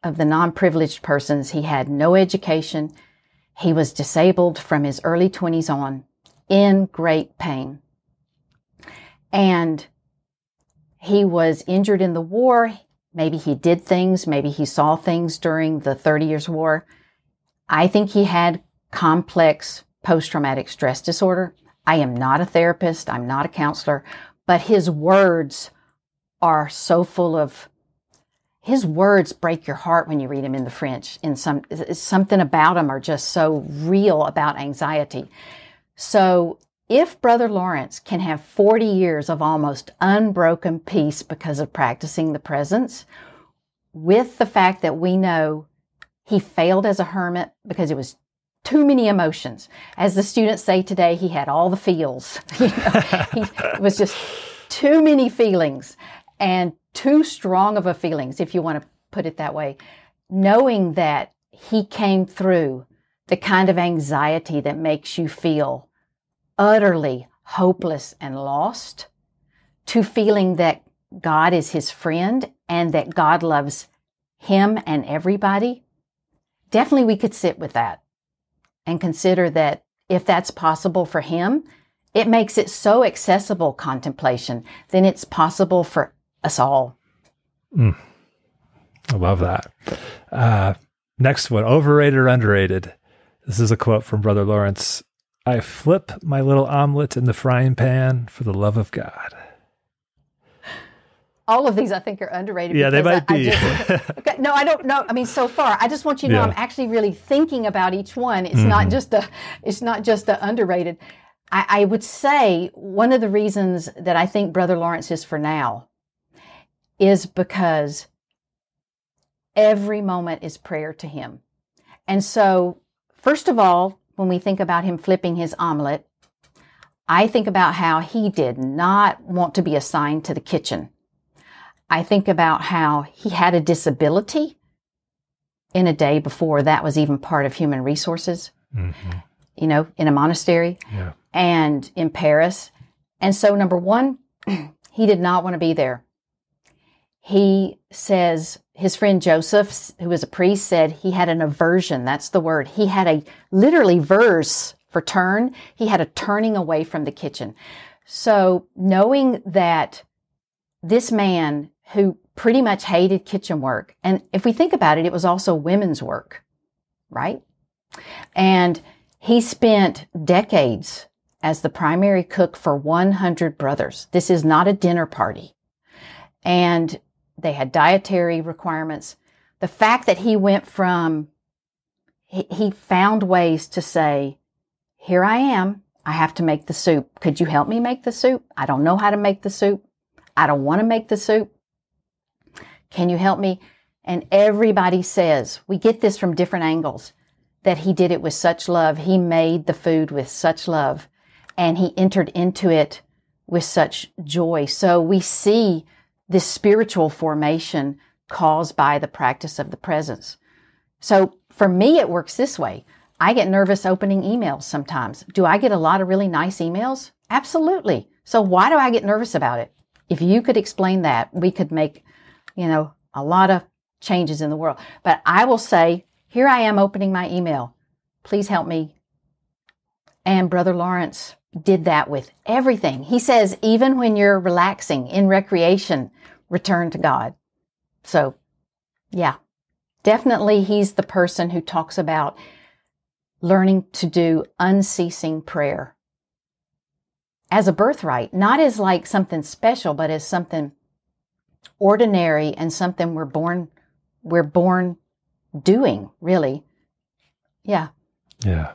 of the non-privileged persons. He had no education. He was disabled from his early 20s on, in great pain. And he was injured in the war. Maybe he did things. Maybe he saw things during the 30 Years' War. I think he had complex post-traumatic stress disorder. I am not a therapist. I'm not a counselor. But his words are so full of, his words break your heart when you read them in the French. Something about them are just so real about anxiety. So if Brother Lawrence can have 40 years of almost unbroken peace because of practicing the presence, with the fact that we know he failed as a hermit because it was too many emotions. As the students say today, he had all the feels. It was just too many feelings and too strong of a feelings, if you want to put it that way. Knowing that he came through the kind of anxiety that makes you feel utterly hopeless and lost, to feeling that God is his friend and that God loves him and everybody, definitely we could sit with that and consider that if that's possible for him, it makes it so accessible, contemplation, then it's possible for us all. I love that. Next one, overrated or underrated? This is a quote from Brother Lawrence. I flip my little omelet in the frying pan for the love of God. All of these I think are underrated. Yeah, they might be. Okay, no, I don't know. I mean, so far, I just want you to know I'm actually really thinking about each one. It's not just a underrated. I would say one of the reasons that I think Brother Lawrence is for now is because every moment is prayer to him. And so, first of all, when we think about him flipping his omelet, I think about how he did not want to be assigned to the kitchen. I think about how he had a disability in a day before that was even part of human resources, in a monastery and in Paris. And so, number one, he did not want to be there. He says his friend Joseph, who was a priest, said he had an aversion. That's the word. He had a literally verse for turn. He had a turning away from the kitchen. So knowing that this man who pretty much hated kitchen work, and if we think about it, it was also women's work, right? And he spent decades as the primary cook for 100 brothers. This is not a dinner party. And they had dietary requirements. The fact that he went from, he found ways to say, here I am, I have to make the soup. Could you help me make the soup? I don't know how to make the soup. I don't want to make the soup. Can you help me? And everybody says, we get this from different angles, that he did it with such love. He made the food with such love, and he entered into it with such joy. So we see this spiritual formation caused by the practice of the presence. So for me, it works this way. I get nervous opening emails sometimes. Do I get a lot of really nice emails? Absolutely. So why do I get nervous about it? If you could explain that, we could make, a lot of changes in the world. But I will say, here I am opening my email. Please help me. And Brother Lawrence did that with everything. He says, even when you're relaxing in recreation, return to God. So, yeah, definitely he's the person who talks about learning to do unceasing prayer as a birthright, not as like something special, but as something ordinary and something we're born doing, really. Yeah. Yeah.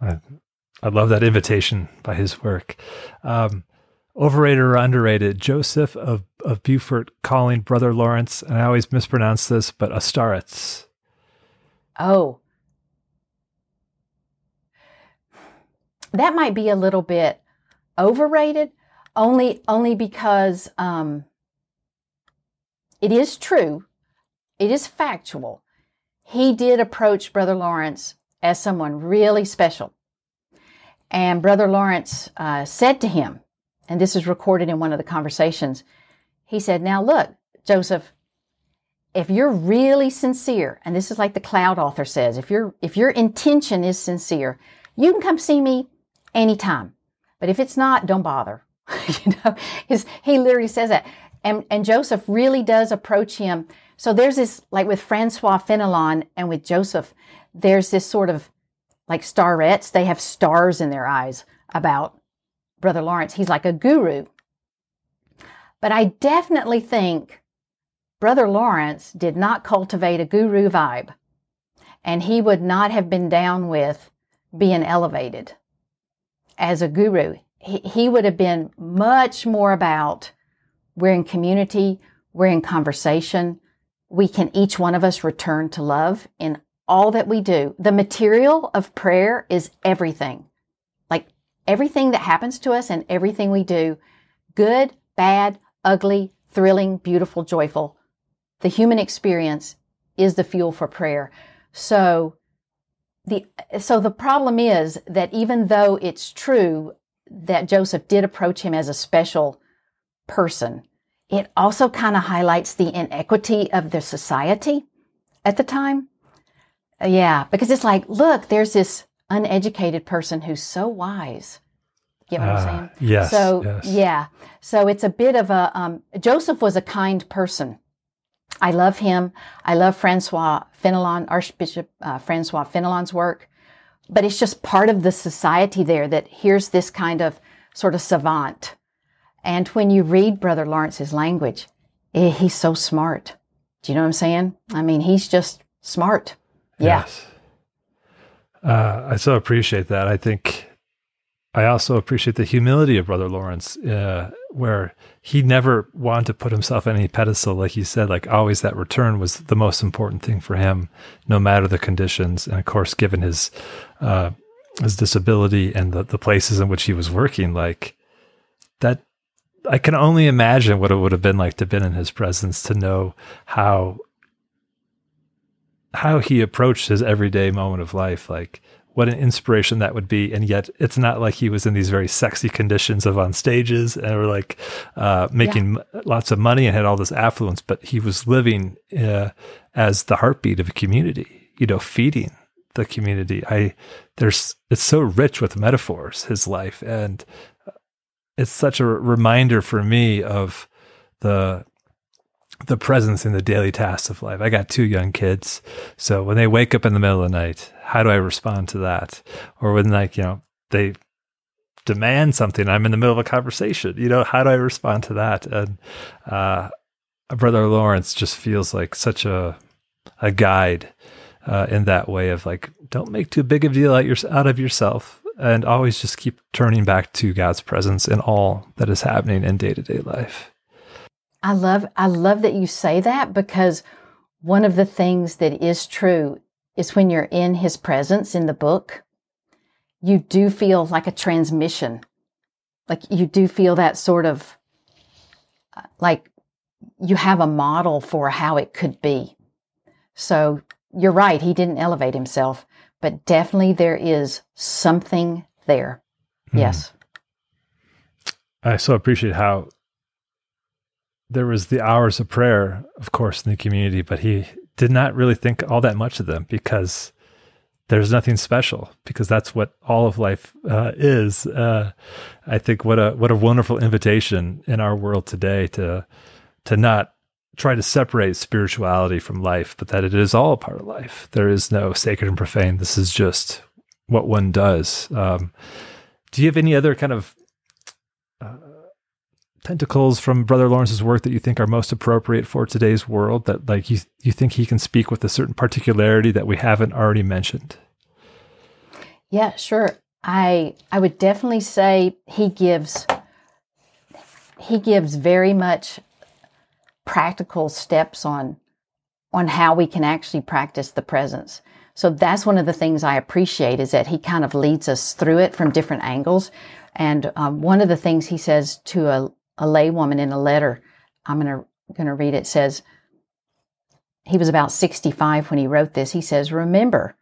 I love that invitation by his work. Overrated or underrated, Joseph of Beaufort calling Brother Lawrence, and I always mispronounce this, but Astaritz. Oh. That might be a little bit overrated, only because it is true. It is factual. He did approach Brother Lawrence as someone really special. And Brother Lawrence said to him, and this is recorded in one of the conversations, he said, now look, Joseph, if you're really sincere, and this is like the Cloud author says, if your intention is sincere, you can come see me anytime. But if it's not, don't bother. He literally says that. And Joseph really does approach him. So there's this, like with Francois Fenelon and with Joseph, there's this sort of like starets. They have stars in their eyes about Brother Lawrence. He's like a guru. But I definitely think Brother Lawrence did not cultivate a guru vibe. And he would not have been down with being elevated as a guru. He would have been much more about, we're in community, we're in conversation. We can each one of us return to love in all that we do. The material of prayer is everything. Like everything that happens to us and everything we do, good, bad, ugly, thrilling, beautiful, joyful. The human experience is the fuel for prayer. So the problem is that even though it's true that Joseph did approach him as a special person, it also kind of highlights the inequity of the society at the time. Yeah, because it's like, look, there's this uneducated person who's so wise. You know what I'm saying? Yes. So, yes. Yeah. So it's a bit of a, Joseph was a kind person. I love him. I love Francois Fenelon, Archbishop Francois Fenelon's work. But it's just part of the society there that here's this kind of sort of savant. And when you read Brother Lawrence's language, he's so smart. Do you know what I'm saying? I mean, he's just smart. Yeah. Yes. I so appreciate that. I think I also appreciate the humility of Brother Lawrence, where he never wanted to put himself on any pedestal. Like he said, like always that return was the most important thing for him, no matter the conditions. And of course, given his his disability and the places in which he was working, like that, I can only imagine what it would have been like to have been in his presence, to know how he approached his everyday moment of life, like what an inspiration that would be. And yet it's not like he was in these very sexy conditions of on stages or like making lots of money and had all this affluence, but he was living as the heartbeat of a community, feeding the community. It's so rich with metaphors, his life. And it's such a reminder for me of the presence in the daily tasks of life. I got 2 young kids. So when they wake up in the middle of the night, how do I respond to that? Or when they demand something, I'm in the middle of a conversation, how do I respond to that? And Brother Lawrence just feels like such a guide in that way of like, don't make too big of a deal out of yourself, and always just keep turning back to God's presence in all that is happening in day-to-day life. I love that you say that, because one of the things that is true is when you're in his presence in the book, you do feel like a transmission. Like you do feel that sort of, like you have a model for how it could be. So you're right, he didn't elevate himself, but definitely there is something there. Yes. I so appreciate how there was the hours of prayer, of course, in the community, but he did not really think all that much of them, because there's nothing special, because that's what all of life is. I think what a wonderful invitation in our world today to not try to separate spirituality from life, but that it is all a part of life. There is no sacred and profane. This is just what one does. Do you have any other kind of tentacles from Brother Lawrence's work that you think are most appropriate for today's world, that like you think he can speak with a certain particularity that we haven't already mentioned? Yeah, sure. I would definitely say he gives very much practical steps on how we can actually practice the presence. So that's one of the things I appreciate, is that he kind of leads us through it from different angles. And one of the things he says to a laywoman in a letter, I'm going to read it, says, he was about 65 when he wrote this. He says, "Remember,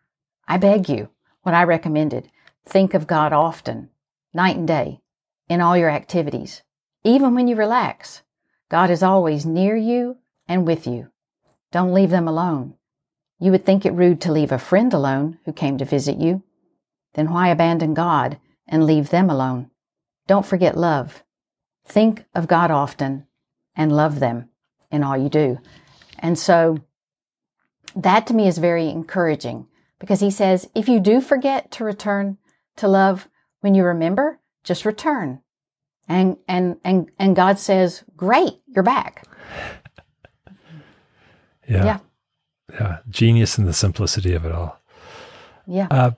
I beg you, what I recommended. Think of God often, night and day, in all your activities, even when you relax. God is always near you and with you. Don't leave them alone. You would think it rude to leave a friend alone who came to visit you. Then why abandon God and leave them alone? Don't forget love. Think of God often and love them in all you do." And so that to me is very encouraging, because he says, if you do forget to return to love when you remember, just return. And God says, great, you're back. Yeah. Genius in the simplicity of it all. Yeah.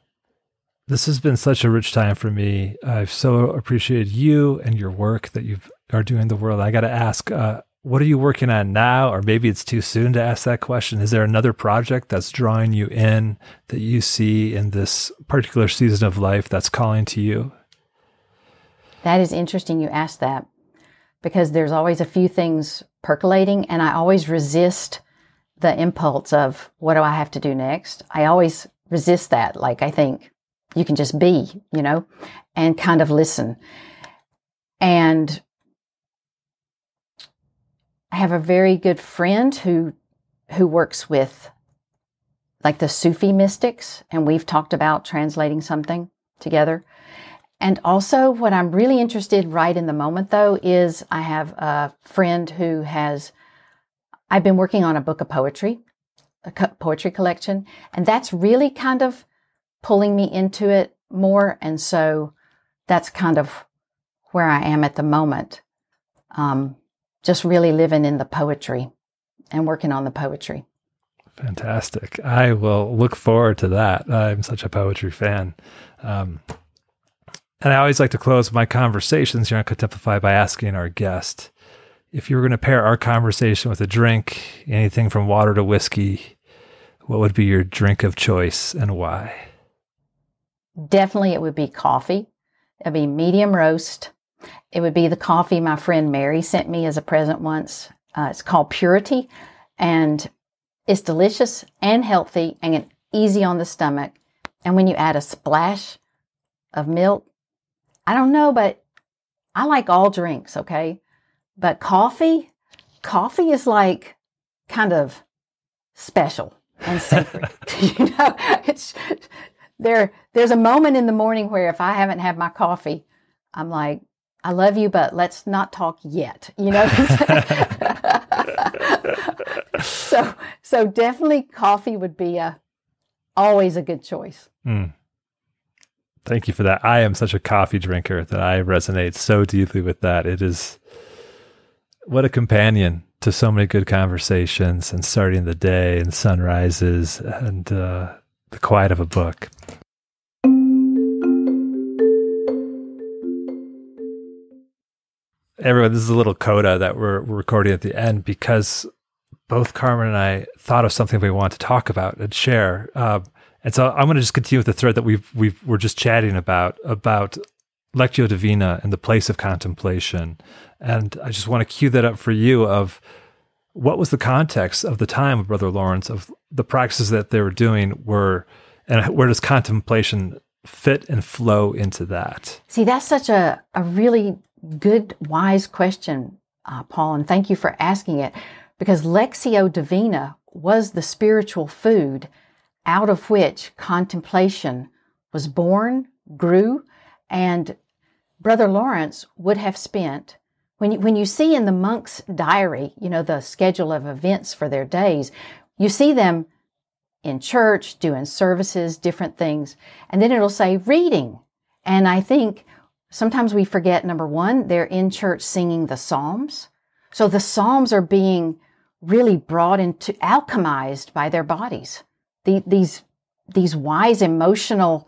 This has been such a rich time for me. I've so appreciated you and your work that you are doing in the world. I got to ask, what are you working on now? Or maybe it's too soon to ask that question. Is there another project that's drawing you in, that you see in this particular season of life that's calling to you? That is interesting you asked that, because there's always a few things percolating, and I always resist the impulse of, what do I have to do next? I always resist that. Like, I think you can just be, and kind of listen. And I have a very good friend who works with like the Sufi mystics, and we've talked about translating something together. And also what I'm really interested right in the moment, though, is I have a friend I've been working on a book of poetry, a poetry collection, and that's really kind of pulling me into it more. And so that's kind of where I am at the moment. Just really living in the poetry and working on the poetry. Fantastic. I will look forward to that. I'm such a poetry fan. And I always like to close my conversations here on Contemplify by asking our guest, if you were going to pair our conversation with a drink, anything from water to whiskey, what would be your drink of choice and why? definitely it would be coffee. It'd be medium roast. It would be the coffee my friend Mary sent me as a present once. It's called Purity, and it's delicious and healthy and easy on the stomach. And when you add a splash of milk, I don't know, but I like all drinks, okay? But coffee is like kind of special and sacred. It's there's a moment in the morning where if I haven't had my coffee, I'm like, I love you, but let's not talk yet, So definitely coffee would be always a good choice. Thank you for that. I am such a coffee drinker that I resonate so deeply with that. It is what a companion to so many good conversations and starting the day and sunrises and the quiet of a book. Everyone, this is a little coda that we're recording at the end because both Carmen and I thought of something we want to talk about and share. And so I'm going to just continue with the thread that we're just chatting about Lectio Divina and the place of contemplation. And I just want to cue that up for you of what was the context of the time of Brother Lawrence, of the practices that they were doing and where does contemplation fit and flow into that? See, that's such a really good, wise question, Paul, and thank you for asking it, because Lectio Divina was the spiritual food out of which contemplation was born, grew, and Brother Lawrence would have spent, when you see in the monk's diary, the schedule of events for their days, you see them in church, doing services, different things, and then it'll say reading. And I think sometimes we forget, number one, they're in church singing the Psalms. So the Psalms are being really brought into, alchemized by their bodies. These wise emotional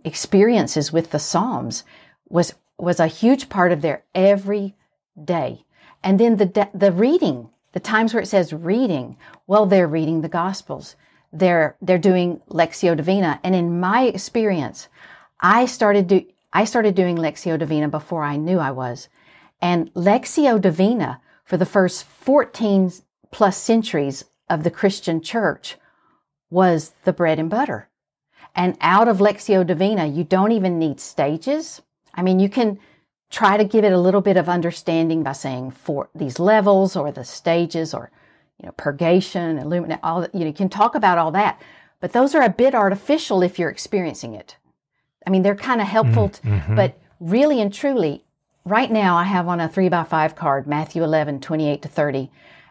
experiences with the Psalms was a huge part of their every day. And then the reading, the times where it says reading, well, they're reading the Gospels. They're doing Lectio Divina. And in my experience, I started doing Lectio Divina before I knew I was. And Lectio Divina, for the first 14 plus centuries of the Christian church, was the bread and butter. And out of Lectio Divina, you don't even need stages. I mean, you can try to give it a little bit of understanding by saying for these levels or the stages or, purgation, illuminate, all, you can talk about all that. But those are a bit artificial if you're experiencing it. I mean, they're kind of helpful, but really and truly, right now I have on a 3x5 card, Matthew 11:28-30,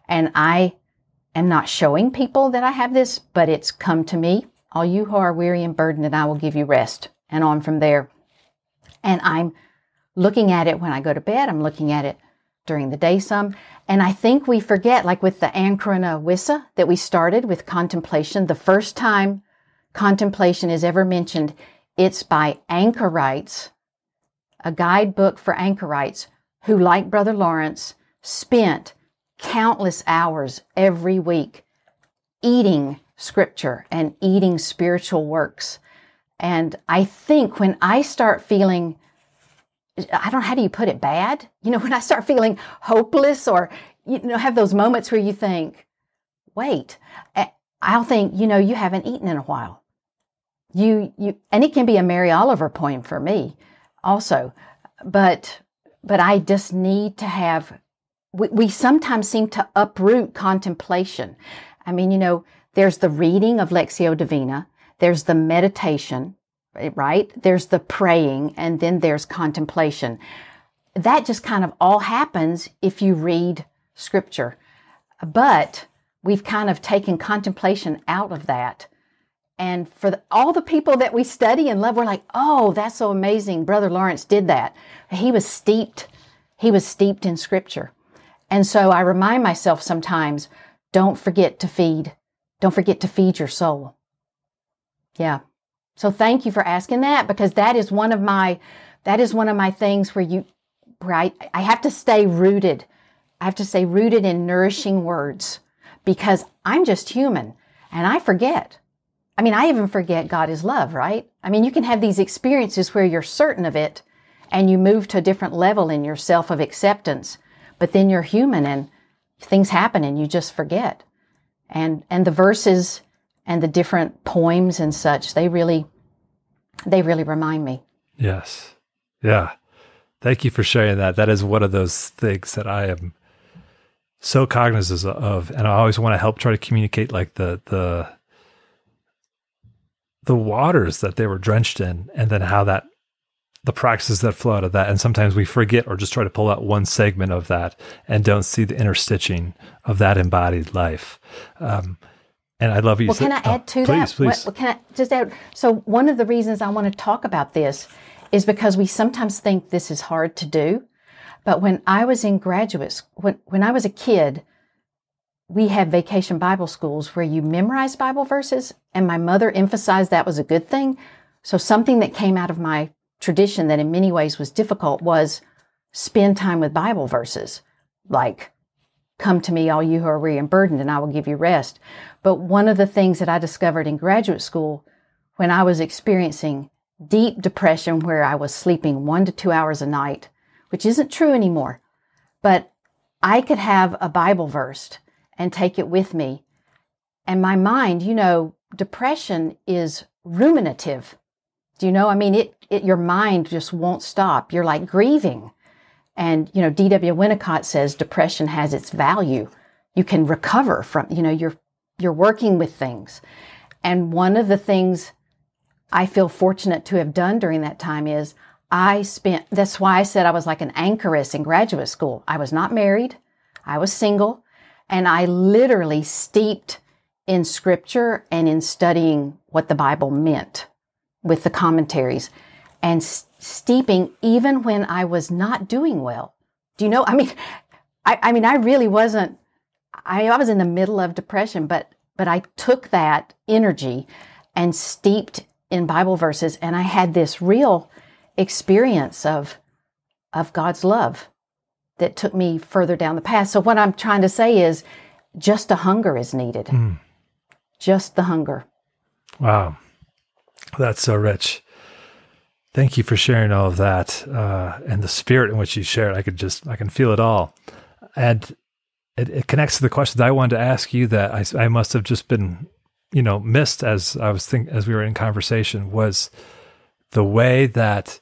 and I am not showing people that I have this, but it's come to me. All you who are weary and burdened, and I will give you rest, and on from there. And I'm looking at it when I go to bed. I'm looking at it during the day some. And I think we forget, like with the Ankrona Wissa that we started with contemplation, the first time contemplation is ever mentioned, it's by anchorites, a guidebook for anchorites who, like Brother Lawrence, spent countless hours every week eating scripture and eating spiritual works. And I think when I start feeling, I don't know, how do you put it, bad? When I start feeling hopeless or, have those moments where you think, wait, I'll think, you haven't eaten in a while. And it can be a Mary Oliver poem for me also, but I just need to have, we sometimes seem to uproot contemplation. I mean, there's the reading of Lectio Divina, there's the meditation, right? There's the praying, and then there's contemplation. That just kind of all happens if you read scripture. But we've kind of taken contemplation out of that. And for all the people that we study and love, we're like, oh, that's so amazing. Brother Lawrence did that. He was steeped in scripture. And so I remind myself sometimes, don't forget to feed your soul. Yeah. So thank you for asking that, because that is one of my things where I have to stay rooted. I have to stay rooted in nourishing words, because I'm just human and I forget. I mean, I even forget God is love, right? I mean, you can have these experiences where you're certain of it and you move to a different level in yourself of acceptance, but then you're human and things happen and you just forget. And the verses and the different poems and such, they really remind me. Yes. Yeah. Thank you for sharing that. That is one of those things that I am so cognizant of, and I always want to help try to communicate like the waters that they were drenched in, and then how that the practices that flow out of that. And sometimes we forget or just try to pull out one segment of that and don't see the interstitching of that embodied life. And I love you. Well, can I add to that? Please. Can I just add? So one of the reasons I want to talk about this is because we sometimes think this is hard to do. But when I was in graduate school, when I was a kid, we had vacation Bible schools where you memorize Bible verses, and my mother emphasized that was a good thing. So something that came out of my tradition that in many ways was difficult was spend time with Bible verses, like, come to me, all you who are weary and burdened, and I will give you rest. But one of the things that I discovered in graduate school, when I was experiencing deep depression where I was sleeping 1 to 2 hours a night, which isn't true anymore, but I could have a Bible verse and take it with me. And my mind, depression is ruminative. Do you know? I mean, your mind just won't stop. You're like grieving. And, D.W. Winnicott says depression has its value. You can recover from, you're working with things. And one of the things I feel fortunate to have done during that time is that's why I said I was like an anchoress in graduate school. I was not married. I was single. And I literally steeped in scripture and in studying what the Bible meant with the commentaries, and steeping even when I was not doing well. Do you know? I mean, I really wasn't. I was in the middle of depression, but I took that energy and steeped in Bible verses, and I had this real experience of God's love that took me further down the path. So what I'm trying to say is, just a hunger is needed. Just the hunger. Wow. That's so rich. Thank you for sharing all of that, and the spirit in which you share it. I can feel it all. And it connects to the questions I wanted to ask you that I must have just been, missed as we were in conversation, was the way that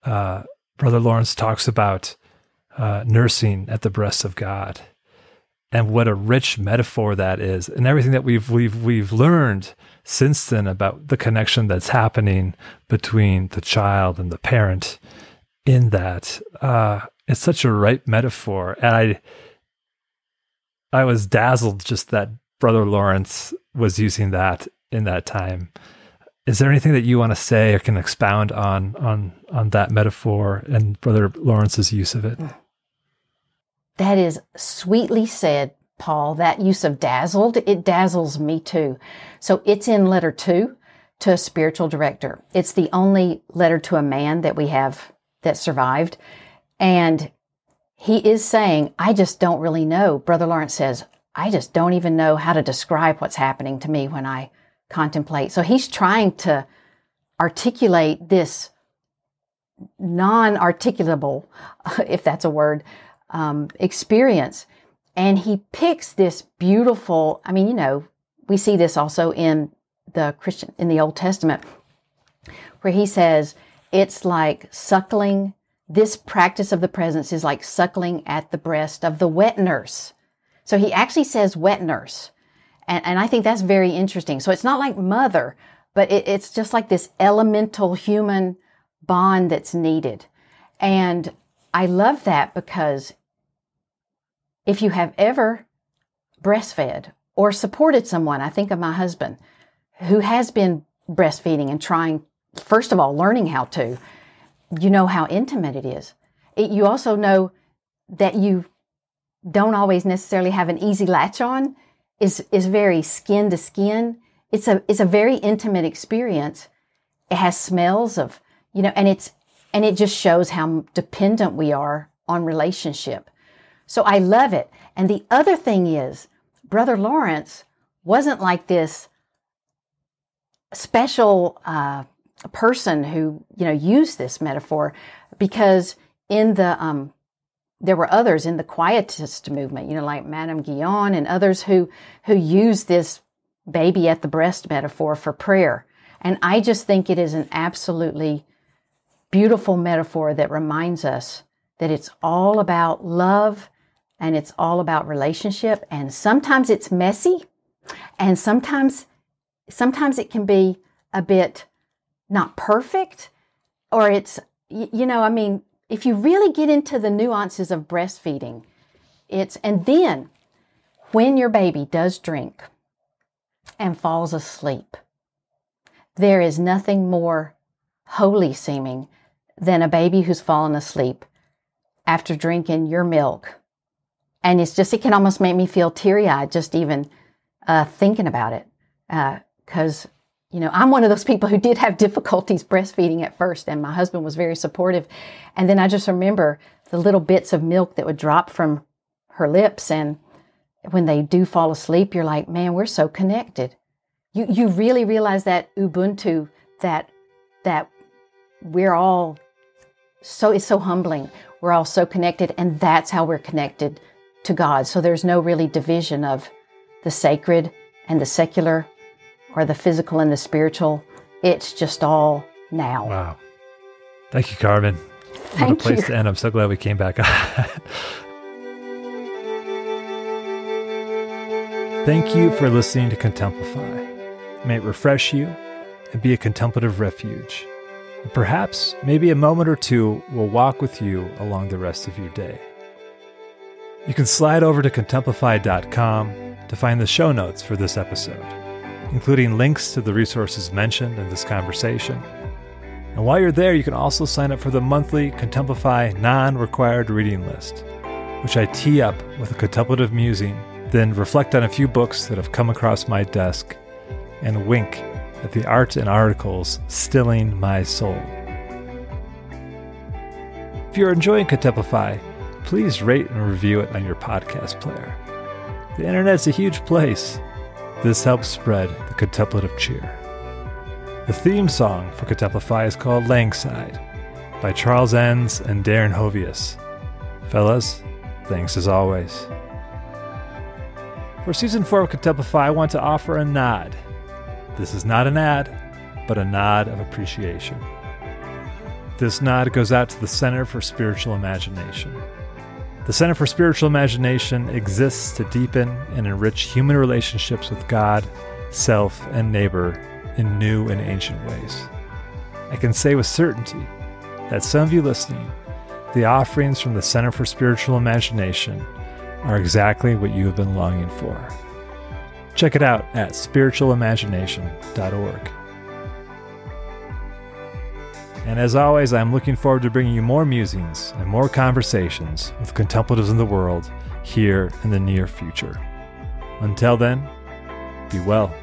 Brother Lawrence talks about nursing at the breast of God, and what a rich metaphor that is, and everything that we've learned since then about the connection that's happening between the child and the parent in that. It's such a right metaphor. And I was dazzled just that Brother Lawrence was using that in that time. Is there anything that you want to say or can expound on that metaphor and Brother Lawrence's use of it? That is sweetly said, Paul. That use of dazzled, it dazzles me too. So it's in letter 2 to a spiritual director. It's the only letter to a man that we have that survived. And he is saying, I just don't really know. Brother Lawrence says, I just don't even know how to describe what's happening to me when I contemplate. So he's trying to articulate this non-articulable, if that's a word, experience. And he picks this beautiful, we see this also in the Old Testament, where he says, it's like suckling, this practice of the presence is like suckling at the breast of the wet nurse. So he actually says wet nurse. And I think that's very interesting. So it's not like mother, but it's just like this elemental human bond that's needed. And I love that because if you have ever breastfed or supported someone, I think of my husband who has been breastfeeding and trying, first of all, learning how to, you know how intimate it is. You also know that you don't always necessarily have an easy latch on, is very skin to skin. It's a very intimate experience. It has smells of, and it just shows how dependent we are on relationship. So I love it. And the other thing is, Brother Lawrence wasn't like this special person who, used this metaphor, because in the, there were others in the Quietist movement, like Madame Guyon and others who used this baby at the breast metaphor for prayer. And I just think it is an absolutely beautiful metaphor that reminds us that it's all about love and it's all about relationship. And sometimes it's messy, and sometimes it can be a bit not perfect, or it's, if you really get into the nuances of breastfeeding, and then when your baby does drink and falls asleep, there is nothing more holy seeming than a baby who's fallen asleep after drinking your milk. And it can almost make me feel teary-eyed just even thinking about it. Because, I'm one of those people who did have difficulties breastfeeding at first, and my husband was very supportive. And then I just remember the little bits of milk that would drop from her lips. And when they do fall asleep, you're like, man, we're so connected. You really realize that Ubuntu, that we're all it's so humbling. We're all so connected, and that's how we're connected to God. So there's no really division of the sacred and the secular, or the physical and the spiritual. It's just all now. Wow. Thank you, Carmen. Thank what a place you. to end. I'm so glad we came back on. Thank you for listening to Contemplify. May it refresh you and be a contemplative refuge. And perhaps, maybe a moment or two will walk with you along the rest of your day. You can slide over to contemplify.com to find the show notes for this episode, including links to the resources mentioned in this conversation. And while you're there, you can also sign up for the monthly Contemplify non-required reading list, which I tee up with a contemplative musing, then reflect on a few books that have come across my desk, and wink at the art and articles stilling my soul. If you're enjoying Contemplify, please rate and review it on your podcast player. The internet's a huge place. This helps spread the contemplative cheer. The theme song for Contemplify is called Langside by Charles Enns and Darren Hovius. Fellas, thanks as always. For Season 4 of Contemplify, I want to offer a nod. This is not an ad, but a nod of appreciation. This nod goes out to the Center for Spiritual Imagination. The Center for Spiritual Imagination exists to deepen and enrich human relationships with God, self, and neighbor in new and ancient ways. I can say with certainty that some of you listening, the offerings from the Center for Spiritual Imagination are exactly what you have been longing for. Check it out at spiritualimagination.org. And as always, I'm looking forward to bringing you more musings and more conversations with contemplatives in the world here in the near future. Until then, be well.